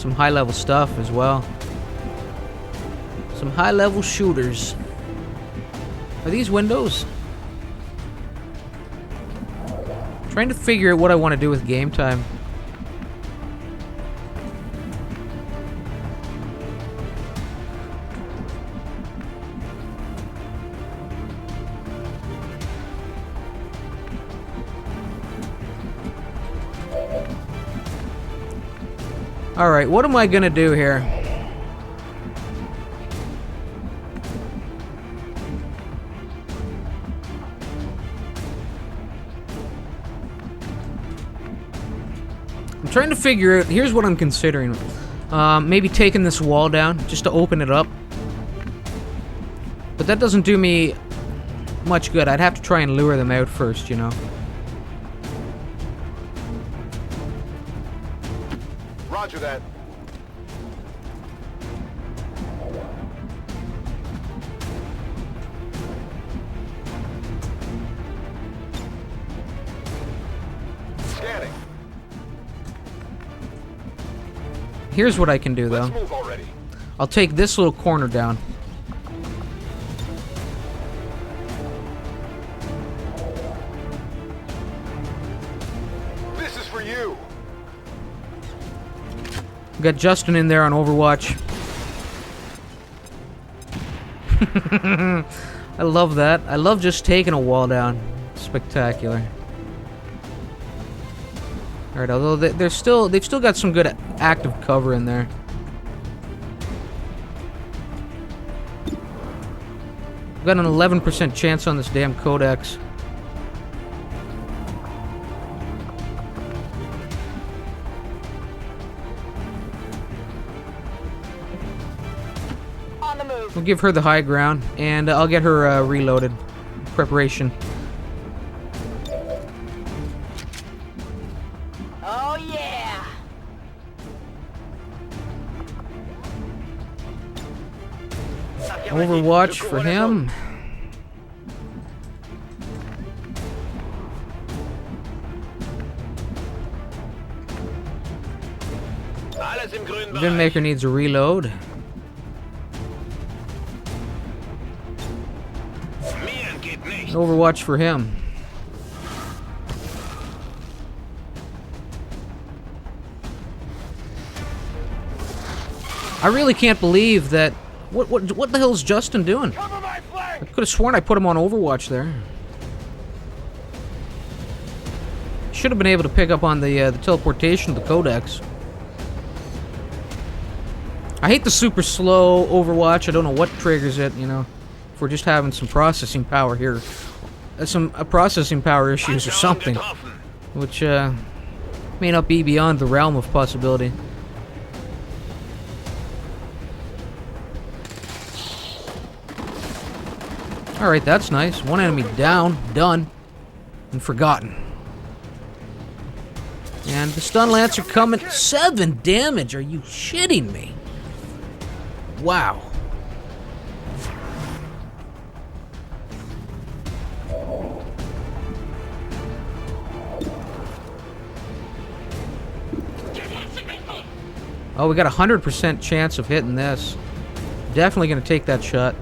[SPEAKER 1] some high-level stuff as well. Some high-level shooters. Are these windows? Trying to figure out what I want to do with game time. Alright, what am I gonna do here? I'm trying to figure out, here's what I'm considering. Maybe taking this wall down, just to open it up. But that doesn't do me much good. I'd have to try and lure them out first, you know.
[SPEAKER 4] Roger that. Scanning.
[SPEAKER 1] Here's what I can do, though.
[SPEAKER 4] Let's move already.
[SPEAKER 1] I'll take this little corner down.
[SPEAKER 4] This is for you.
[SPEAKER 1] We got Justin in there on Overwatch. I love that. I love just taking a wall down. Spectacular. Alright, although they've still got some good active cover in there. We've got an 11% chance on this damn codex.
[SPEAKER 2] On the move.
[SPEAKER 1] We'll give her the high ground, and I'll get her reloaded. Preparation.
[SPEAKER 2] Oh yeah.
[SPEAKER 1] Overwatch for him. Vinmaker needs a reload. Overwatch for him. I really can't believe that. What the hell is Justin doing? I could have sworn I put him on Overwatch there. Should have been able to pick up on the teleportation of the codex. I hate the super slow Overwatch. I don't know what triggers it, you know. If we're just having some processing power here. Some processing power issues or something. Which may not be beyond the realm of possibility. Alright, that's nice. One enemy down, done, and forgotten. And the stun lancer coming. 7 damage. Are you shitting me? Wow. Oh, we got a 100% chance of hitting this. Definitely gonna take that shot.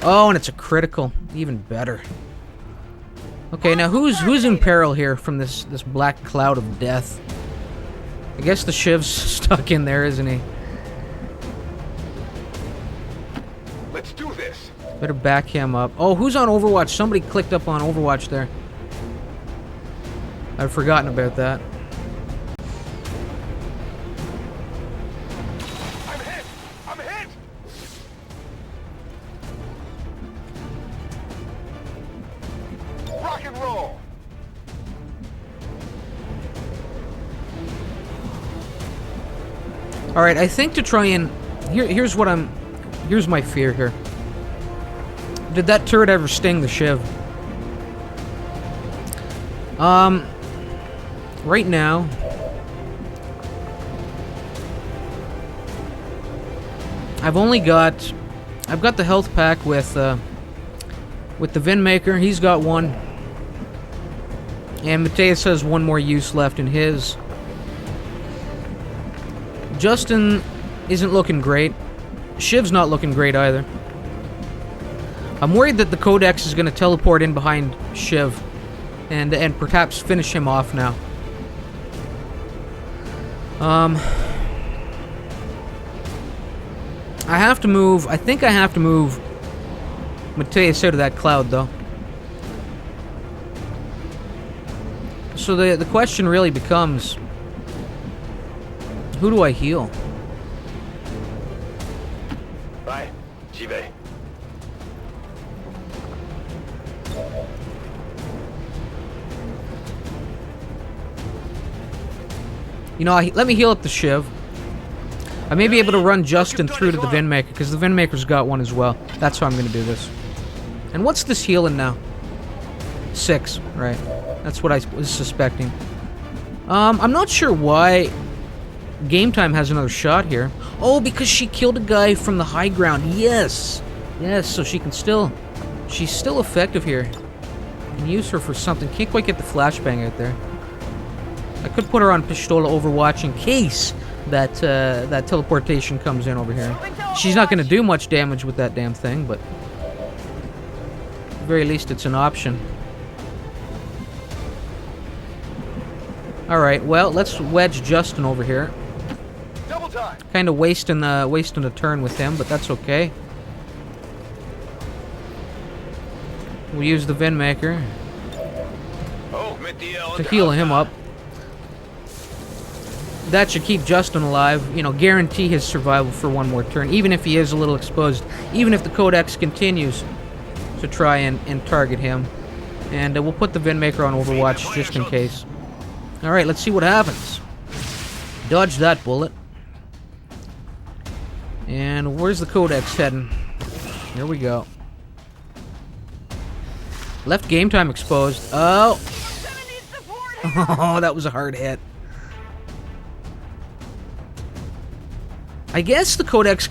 [SPEAKER 1] Oh, and it's a critical. Even better. Okay, now who's in peril here from this black cloud of death? I guess the Shiv's stuck in there, isn't he?
[SPEAKER 4] Let's do this.
[SPEAKER 1] Better back him up. Oh, who's on Overwatch? Somebody clicked up on Overwatch there. I'd forgotten about that.
[SPEAKER 4] I'm hit. I'm hit. Rock and roll.
[SPEAKER 1] All right, I think to try and here's my fear here. Did that turret ever sting the Shiv? Right now, I've got the health pack with the Vinmaker. He's got one, and Mateus has one more use left in his. Justin isn't looking great. Shiv's not looking great either. I'm worried that the Codex is going to teleport in behind Shiv and perhaps finish him off now. I have to move. I think I have to move Mateus out of that cloud, though. So the question really becomes, who do I heal?
[SPEAKER 4] Ouais, j'y vais.
[SPEAKER 1] You know, let me heal up the Shiv. I may be able to run Justin through to the Vindmaker, because the Vindmaker's got one as well. That's how I'm going to do this. And what's this healing now? 6, right. That's what I was suspecting. I'm not sure why Game Time has another shot here. Oh, because she killed a guy from the high ground. Yes! Yes, so she can still... She's still effective here. Can use her for something. Can't quite get the flashbang out there. I could put her on Pistola Overwatch in case that that teleportation comes in over here. She's not going to do much damage with that damn thing, but at the very least it's an option. Alright, well, let's wedge Justin over here.
[SPEAKER 4] Double time.
[SPEAKER 1] Kind of wasting a turn with him, but that's okay. We'll use the Vindmaker to heal him up. That should keep Justin alive, you know, guarantee his survival for one more turn, even if he is a little exposed, even if the Codex continues to try and target him. And we'll put the Vindmaker on Overwatch just in case. Alright, let's see what happens. Dodge that bullet. And where's the Codex heading? Here we go. Left Game Time exposed. Oh! Oh, that was a hard hit. I guess the Codex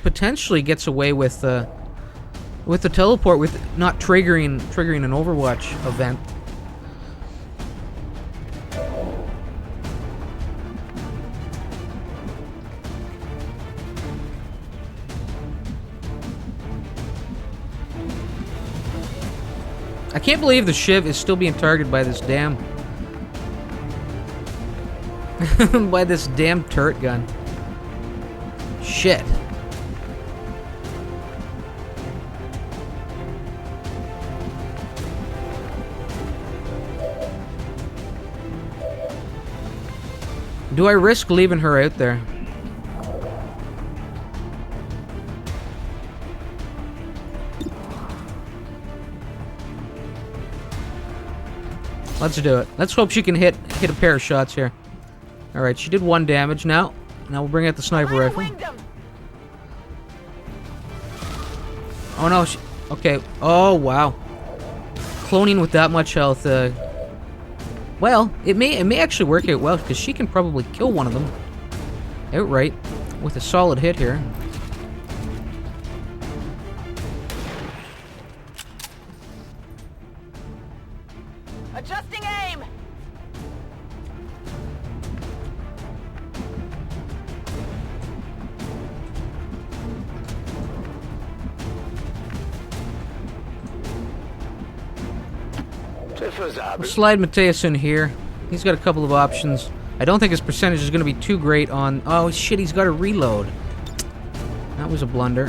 [SPEAKER 1] potentially gets away with the teleport with not triggering an Overwatch event. I can't believe the Shiv is still being targeted by this damn by this damn turret gun. Shit. Do I risk leaving her out there? Let's do it. Let's hope she can hit a pair of shots here. Alright, she did 1 damage now. Now we'll bring out the sniper rifle. Oh no, okay. Oh wow. Cloning with that much health, well, it may actually work out well, because she can probably kill one of them outright with a solid hit here.
[SPEAKER 2] Adjusting aim.
[SPEAKER 1] We'll slide Mateus in here. He's got a couple of options. I don't think his percentage is going to be too great on... Oh, shit, he's got to reload. That was a blunder.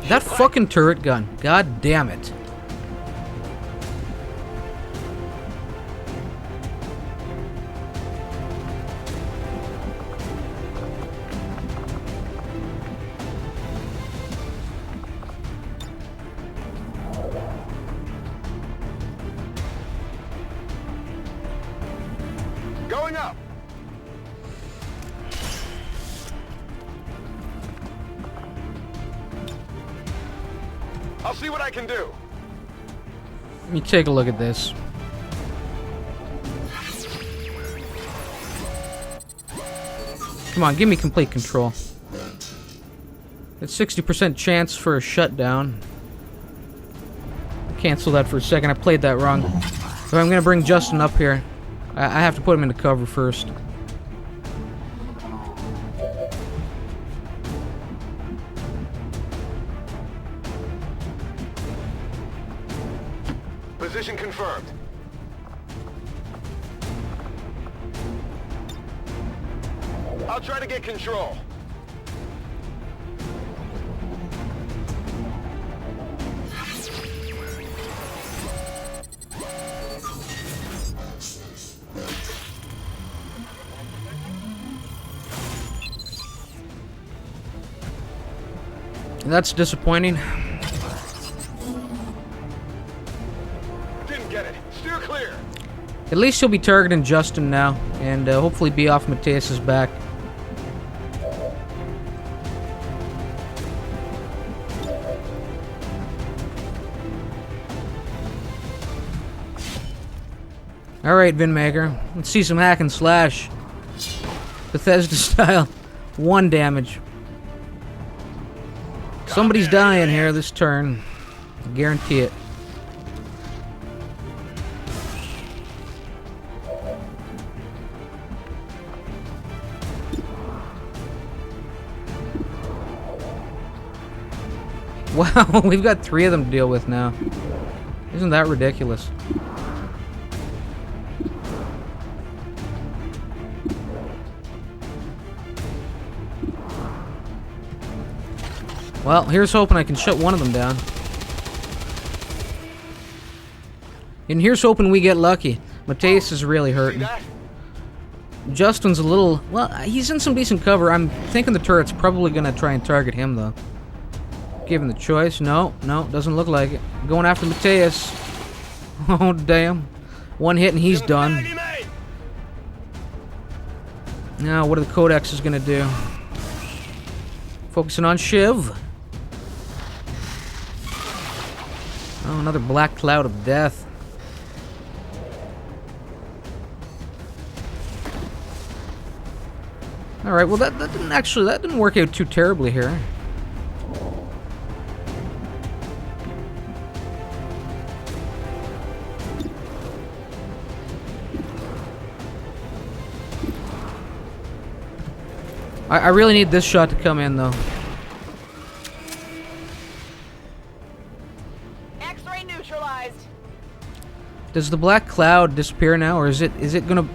[SPEAKER 1] That fucking turret gun. God damn it.
[SPEAKER 4] Going up. I'll see what I can do.
[SPEAKER 1] Let me take a look at this. Come on, give me complete control. It's 60% chance for a shutdown. Cancel that for a second. I played that wrong. So I'm gonna bring Justin up here. I have to put him into cover first.
[SPEAKER 4] Position confirmed. I'll try to get control.
[SPEAKER 1] That's disappointing.
[SPEAKER 4] Didn't get it. Steer clear.
[SPEAKER 1] At least he'll be targeting Justin now, and hopefully be off Mateus's back. Alright, Vinmaker. Let's see some hack and slash. Bethesda style. 1 damage. Somebody's dying here this turn. I guarantee it. Wow, we've got 3 of them to deal with now. Isn't that ridiculous? Well, here's hoping I can shut one of them down. And here's hoping we get lucky. Mateus is really hurting. Justin's a little... Well, he's in some decent cover. I'm thinking the turret's probably going to try and target him, though. Given the choice. No, doesn't look like it. Going after Mateus. Oh, damn. 1 hit and he's done. Now, what are the Codexes going to do? Focusing on Shiv. Oh, another black cloud of death. Alright, well that didn't work out too terribly here. I really need this shot to come in though. Does the black cloud disappear now, or is it gonna?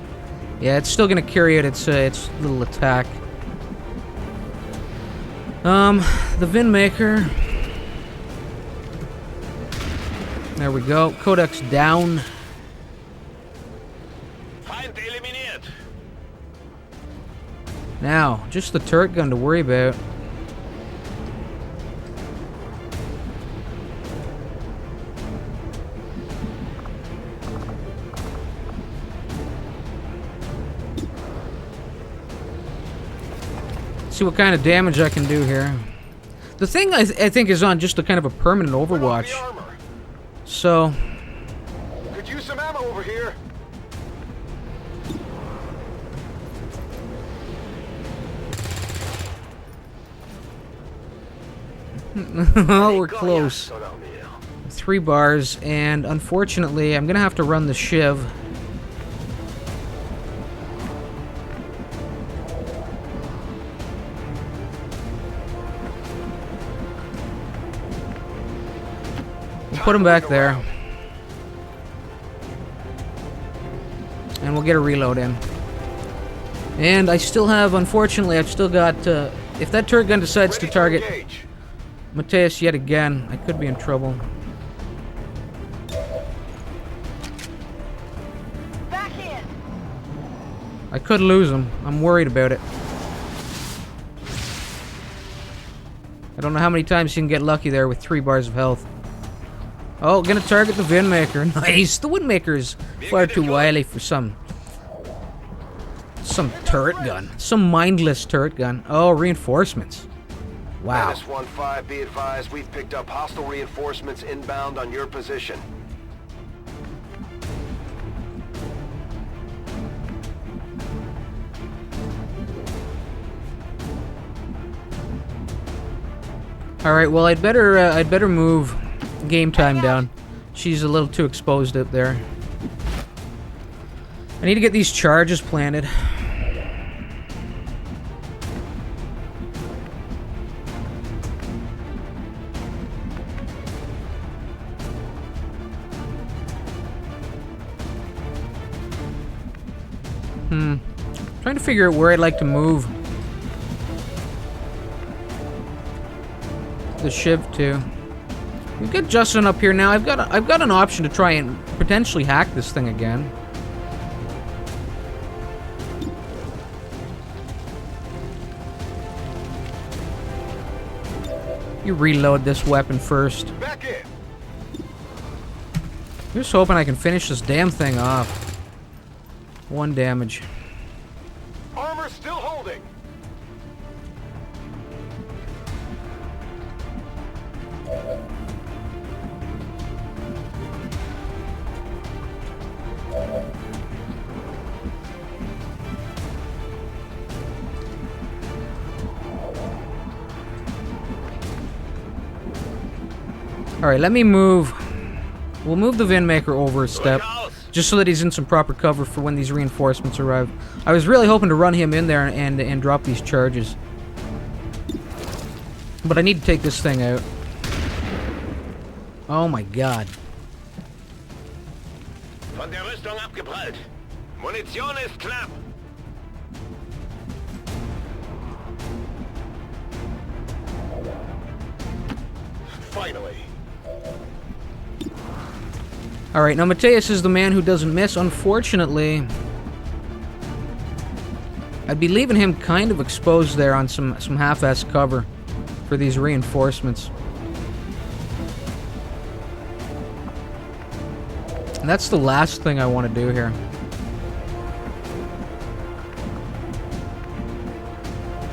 [SPEAKER 1] Yeah, it's still gonna carry out its little attack. The Vinmaker. There we go. Codex down. Now, just the turret gun to worry about. See what kind of damage I can do here. The thing I think is on just a kind of a permanent Overwatch. So
[SPEAKER 4] could use some ammo over here.
[SPEAKER 1] Oh, we're close. 3 bars, and unfortunately, I'm gonna have to run the Shiv. Put him back there. And we'll get a reload in. And I still have, unfortunately, I've still got, if that turret gun decides to target Mateus yet again, I could be in trouble.
[SPEAKER 2] Back in.
[SPEAKER 1] I could lose him. I'm worried about it. I don't know how many times you can get lucky there with 3 bars of health. Oh, gonna target the Vinmaker. Nice! The Windmaker is far too wily for some turret gun. Some mindless turret gun. Oh, reinforcements. Wow.
[SPEAKER 4] -15, be advised, we've picked up hostile reinforcements inbound on your position.
[SPEAKER 1] All right. Well, I'd better move game time down. She's a little too exposed up there. I need to get these charges planted. Trying to figure out where I'd like to move the Shiv to. We've got Justin up here now. I've got an option to try and potentially hack this thing again. You reload this weapon first.
[SPEAKER 4] Back in.
[SPEAKER 1] Just hoping I can finish this damn thing off. 1 damage.
[SPEAKER 4] Armor still holding.
[SPEAKER 1] Alright, let me move. We'll move the Vindmaker over a step. Just so that he's in some proper cover for when these reinforcements arrive. I was really hoping to run him in there and drop these charges. But I need to take this thing out. Oh my god.
[SPEAKER 4] Von der Rüstung abgeprallt. Munition ist knapp. Finally.
[SPEAKER 1] Alright, now Mateus is the man who doesn't miss. Unfortunately, I'd be leaving him kind of exposed there on some half-ass cover for these reinforcements. And that's the last thing I want to do here.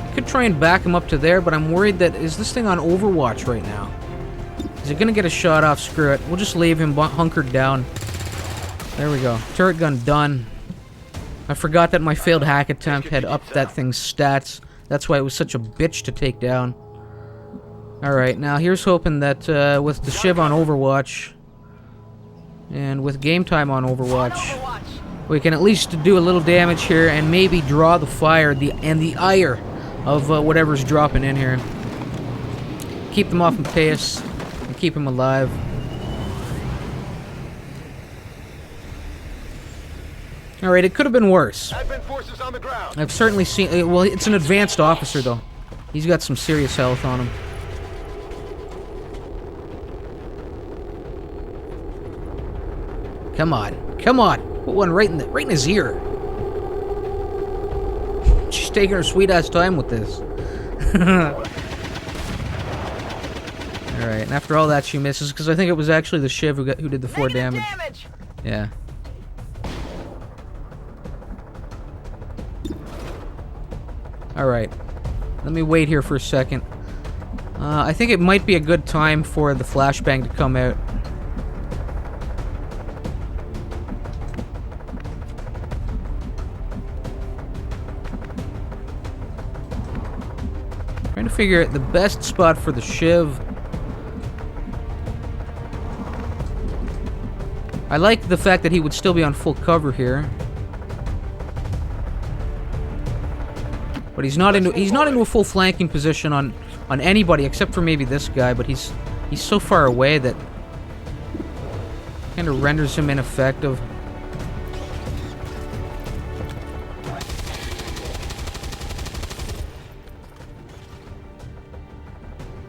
[SPEAKER 1] I could try and back him up to there, but I'm worried that... Is this thing on Overwatch right now? Is it gonna get a shot off? Screw it. We'll just leave him hunkered down. There we go. Turret gun done. I forgot that my failed hack attempt had upped that thing's stats. That's why it was such a bitch to take down. Alright, now here's hoping that with the Shiv on Overwatch and with game time on Overwatch, we can at least do a little damage here and maybe draw the fire and the ire of whatever's dropping in here. Keep them off Mateus. Keep him alive. Alright, it could have been worse.
[SPEAKER 4] Advent forces on the ground.
[SPEAKER 1] I've certainly seen... well, it's an advanced officer, though. He's got some serious health on him. Come on. Come on. Put one right in his ear. She's taking her sweet-ass time with this. Alright, and after all that she misses, because I think it was actually the Shiv who did the 4 damage. Yeah. Alright. Let me wait here for a second. I think it might be a good time for the flashbang to come out. Trying to figure out the best spot for the Shiv. I like the fact that he would still be on full cover here. But he's not into a full flanking position on anybody except for maybe this guy, but he's so far away that kind of renders him ineffective.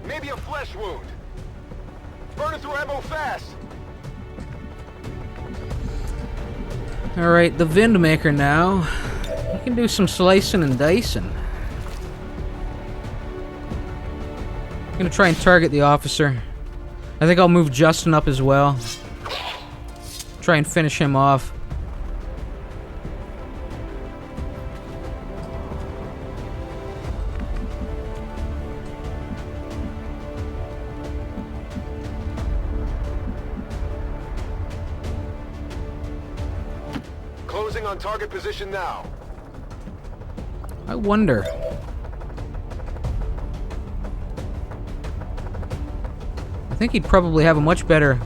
[SPEAKER 4] Maybe a flesh wound. Burning through ammo fast.
[SPEAKER 1] Alright, the Vindmaker now. He can do some slicing and dicing. I'm gonna try and target the officer. I think I'll move Justin up as well. Try and finish him off.
[SPEAKER 4] Closing on target position now.
[SPEAKER 1] I wonder. think he'd probably have a much better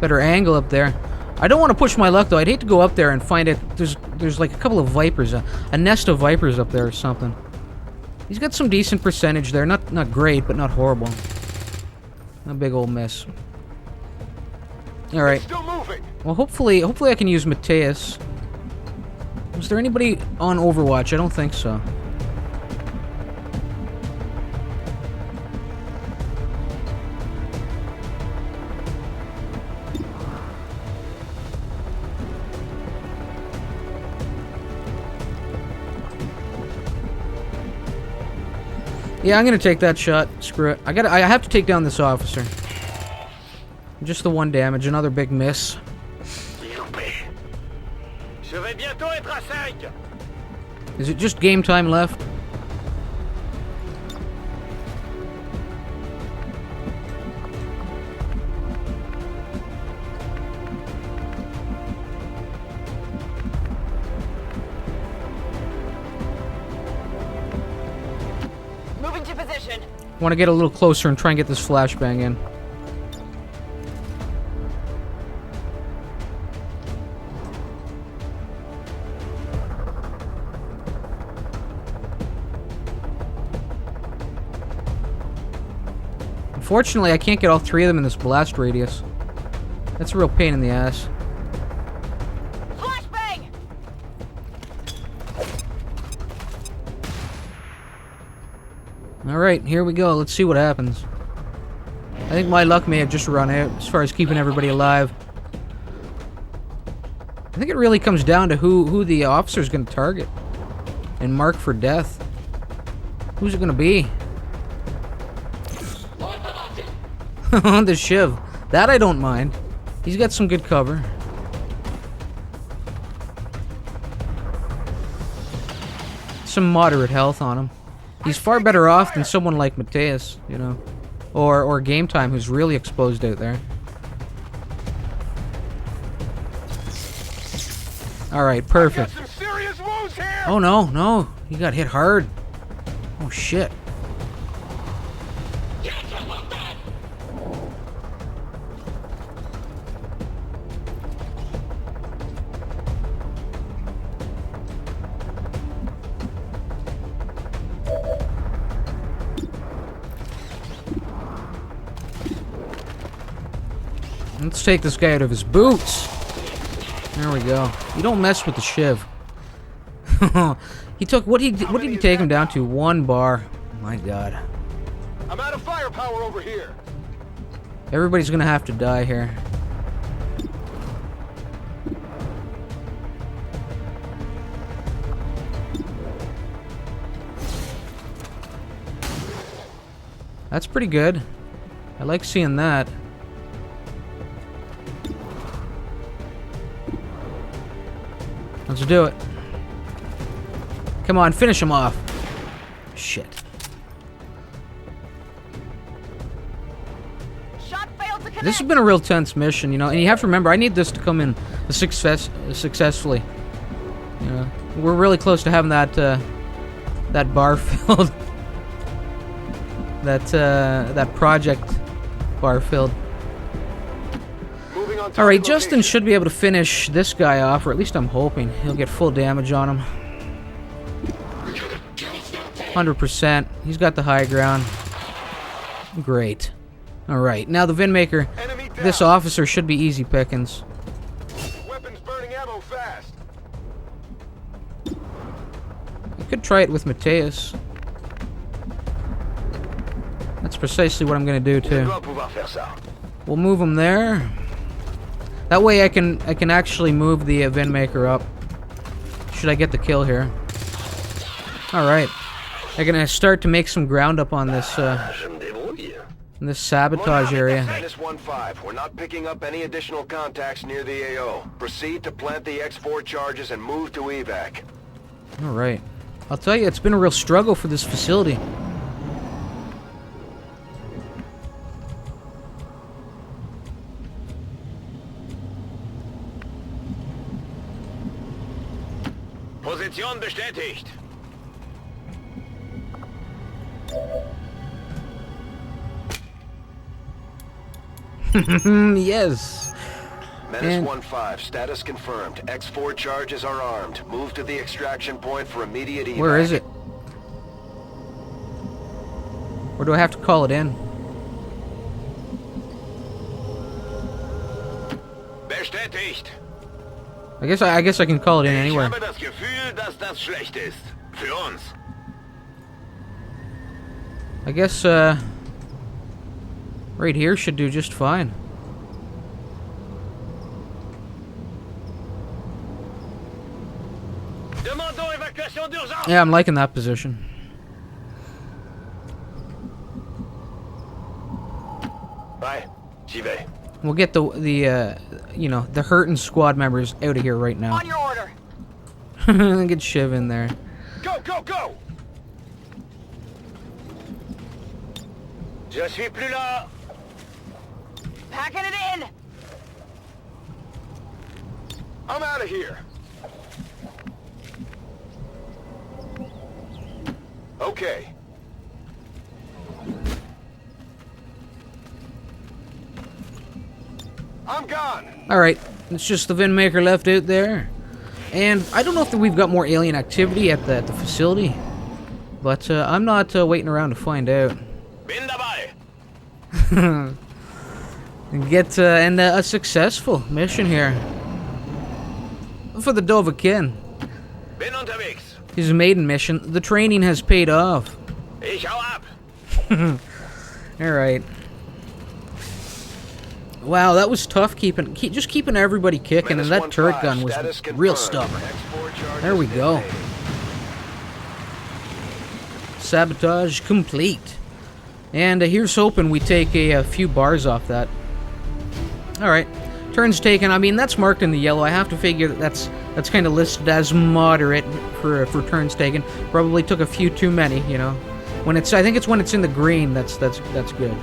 [SPEAKER 1] angle up there. I don't want to push my luck though. I'd hate to go up there and find it. There's like a couple of vipers, a nest of vipers up there or something. He's got some decent percentage there. Not great, but not horrible. A big old miss. All right.
[SPEAKER 4] Still moving.
[SPEAKER 1] Well, hopefully I can use Mateus. Was there anybody on Overwatch? I don't think so. Yeah, I'm gonna take that shot. Screw it. I have to take down this officer. Just the one damage, another big miss. Is it just game time left?
[SPEAKER 2] Moving to position.
[SPEAKER 1] Want to get a little closer and try and get this flashbang in. Unfortunately, I can't get all three of them in this blast radius. That's a real pain in the ass.
[SPEAKER 2] Flashbang!
[SPEAKER 1] Alright, here we go. Let's see what happens. I think my luck may have just run out as far as keeping everybody alive. I think it really comes down to who the officer's going to target and mark for death. Who's it going to be? The Shiv. That I don't mind. He's got some good cover. Some moderate health on him. He's far better off than someone like Mateus, you know. Or Game Time, who's really exposed out there. Alright, perfect.
[SPEAKER 4] Some serious wounds here.
[SPEAKER 1] Oh no, he got hit hard. Oh shit. Let's take this guy out of his boots. There we go. You don't mess with the Shiv. He took what did he take him down to? 1 bar. My God.
[SPEAKER 4] I'm out of firepower over here.
[SPEAKER 1] Everybody's gonna have to die here. That's pretty good. I like seeing that. Let's do it. Come on, finish him off. Shit.
[SPEAKER 2] Shot failed to connect.
[SPEAKER 1] This has been a real tense mission, you know, and you have to remember, I need this to come in successfully. You know, we're really close to having that bar filled. that project bar filled. Alright, Justin should be able to finish this guy off, or at least I'm hoping. He'll get full damage on him. 100%. He's got the high ground. Great. Alright, now the Vinmaker. This officer should be easy pickings.
[SPEAKER 4] Weapons burning ammo fast.
[SPEAKER 1] I could try it with Mateus. That's precisely what I'm going to do, too. We'll move him there. That way I can actually move the Vinmaker up. Should I get the kill here? Alright. I'm gonna start to make some ground up on this in this sabotage area.
[SPEAKER 4] -15. We're not picking up any additional contacts near the AO. Proceed to plant the X4 charges and move to evac.
[SPEAKER 1] Alright. I'll tell you, it's been a real struggle for this facility.
[SPEAKER 4] Position bestätigt.
[SPEAKER 1] Yes.
[SPEAKER 4] Menace 1-5, status confirmed. X4 charges are armed. Move to the extraction point for immediate evac.
[SPEAKER 1] Where is it? Or do I have to call it in?
[SPEAKER 5] Bestätigt.
[SPEAKER 1] I guess I can call it in
[SPEAKER 5] Ich
[SPEAKER 1] anywhere.
[SPEAKER 5] habe das Gefühl, dass das schlecht ist. Für uns.
[SPEAKER 1] I guess right here should do just fine.
[SPEAKER 5] Demandons évacuation d'urgence.
[SPEAKER 1] Yeah, I'm liking that position.
[SPEAKER 4] Bye. J'y vais.
[SPEAKER 1] We'll get the you know, the hurting squad members out of here right now.
[SPEAKER 2] On your order.
[SPEAKER 1] Get Shiv in there.
[SPEAKER 5] Go, go, go. Je suis plus là.
[SPEAKER 2] Packing it in.
[SPEAKER 4] I'm out of here. Okay. I'm gone.
[SPEAKER 1] Alright, it's just the Vindmaker left out there. And I don't know if we've got more alien activity at the facility. But I'm not waiting around to find out.
[SPEAKER 5] Bin dabei.
[SPEAKER 1] And get a successful mission here. For the Dovahkiin.
[SPEAKER 5] Bin unterwegs.
[SPEAKER 1] His maiden mission. The training has paid off.
[SPEAKER 5] Ich hau ab.
[SPEAKER 1] Alright. Wow, that was tough just keeping everybody kicking, and that turret gun was real stubborn. There we go. Sabotage complete. And here's hoping we take a few bars off that. Alright. Turns taken. I mean, that's marked in the yellow. I have to figure that's kind of listed as moderate for turns taken. Probably took a few too many, you know. I think it's when it's in the green that's good.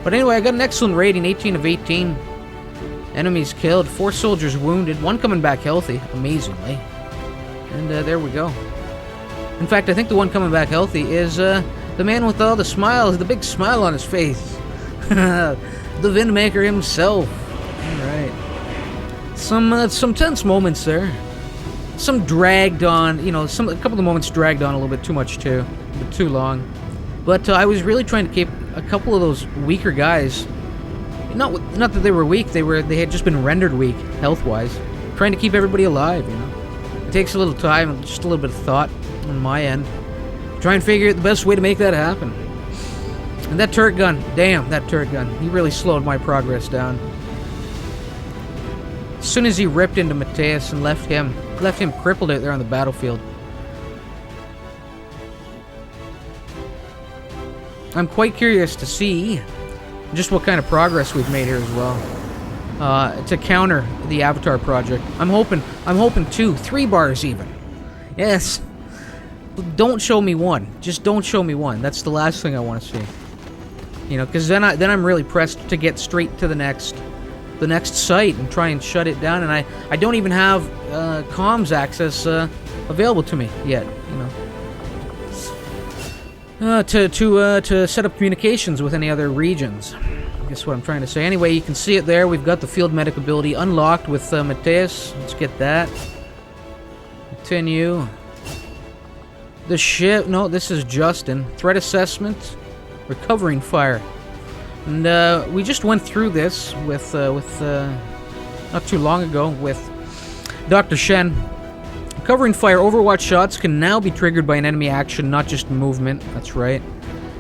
[SPEAKER 1] But anyway, I got an excellent rating, 18 of 18. Enemies killed, 4 soldiers wounded, 1 coming back healthy, amazingly. And there we go. In fact, I think the one coming back healthy is the man with all the smiles, the big smile on his face. The Vindmaker himself. Alright. Some tense moments there. Some dragged on, you know, a couple of the moments dragged on a little bit too much too. A bit too long. But I was really trying to keep a couple of those weaker guys. Not that they were weak, they had just been rendered weak, health-wise. Trying to keep everybody alive, you know. It takes a little time and just a little bit of thought on my end. Try and figure out the best way to make that happen. And that turret gun, damn, that turret gun. He really slowed my progress down. As soon as he ripped into Mateus and left him crippled out there on the battlefield. I'm quite curious to see just what kind of progress we've made here as well. To counter the Avatar project. I'm hoping 2, 3 bars even. Yes. Don't show me 1. Just don't show me 1. That's the last thing I want to see. You know, because then I'm really pressed to get straight to the next site and try and shut it down. And I don't even have comms access available to me yet. You know. To set up communications with any other regions. I guess what I'm trying to say. Anyway, you can see it there. We've got the field medic ability unlocked with Mateus. Let's get that. Continue. The ship. No, this is Justin. Threat assessment. Recovering fire. And we just went through this with not too long ago with Dr. Shen. Covering fire Overwatch shots can now be triggered by an enemy action, not just movement. That's right.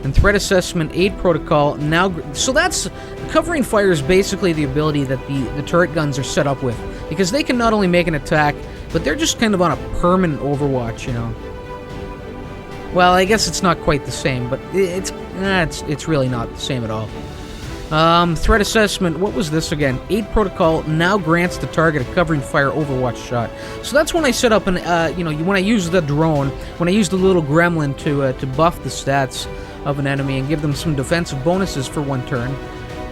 [SPEAKER 1] And threat assessment aid protocol now. So that's covering fire is basically the ability that the turret guns are set up with, because they can not only make an attack, but they're just kind of on a permanent Overwatch, you know. Well, I guess it's not quite the same, but it's really not the same at all. Threat assessment, what was this again? Aid protocol now grants the target a covering fire Overwatch shot. So that's when I set up an, you know, when I use the drone, when I use the little gremlin to buff the stats of an enemy and give them some defensive bonuses for 1 turn,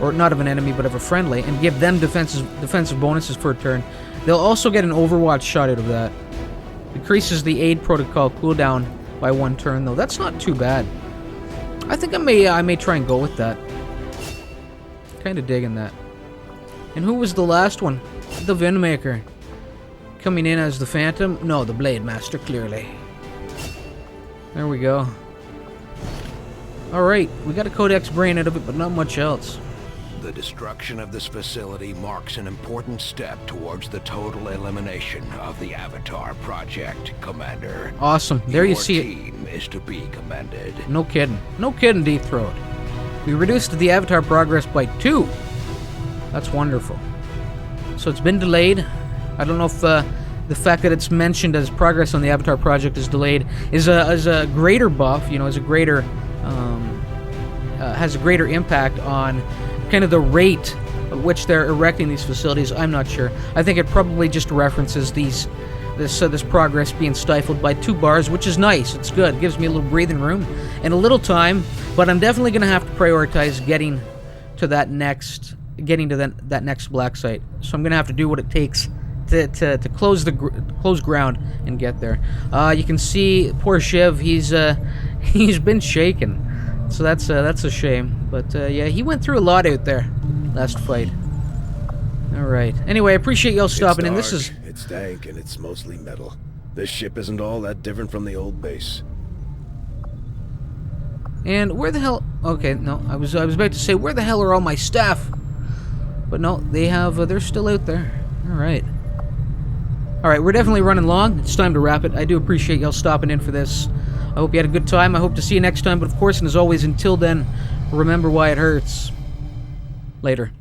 [SPEAKER 1] or not of an enemy but of a friendly, and give them defensive bonuses for a turn. They'll also get an Overwatch shot out of that. Decreases the aid protocol cooldown by 1 turn, though. That's not too bad. I think I may try and go with that. kind of digging that. And who was the last one? The Vindmaker. Coming in as the Phantom? No, the Blade Master, clearly. There we go. Alright, we got a Codex brain out of it, but not much else.
[SPEAKER 6] The destruction of this facility marks an important step towards the total elimination of the Avatar Project, Commander.
[SPEAKER 1] Awesome. There you see it.
[SPEAKER 6] Your team is to be commended.
[SPEAKER 1] No kidding. No kidding, Deep Throat. We reduced the Avatar progress by 2. That's wonderful. So it's been delayed. I don't know if the fact that it's mentioned as progress on the Avatar project is delayed is a greater buff, you know, is a greater has a greater impact on kind of the rate at which they're erecting these facilities. I'm not sure. I think it probably just references this progress being stifled by 2 bars, which is nice. It's good. It gives me a little breathing room and a little time, but I'm definitely going to have to prioritize getting to that next Blacksite. So I'm going to have to do what it takes to close ground and get there. You can see poor Shiv. He's been shaken. So that's a shame. But yeah, he went through a lot out there last fight. All right. Anyway, I appreciate y'all stopping in.
[SPEAKER 7] It's dank and it's mostly metal. This ship isn't all that different from the old base.
[SPEAKER 1] And where the hell? Okay, no, I was about to say, where the hell are all my staff? But no, they're still out there. All right. All right, we're definitely running long. It's time to wrap it. I do appreciate y'all stopping in for this. I hope you had a good time. I hope to see you next time. But of course, and as always, until then, remember why it hurts. Later.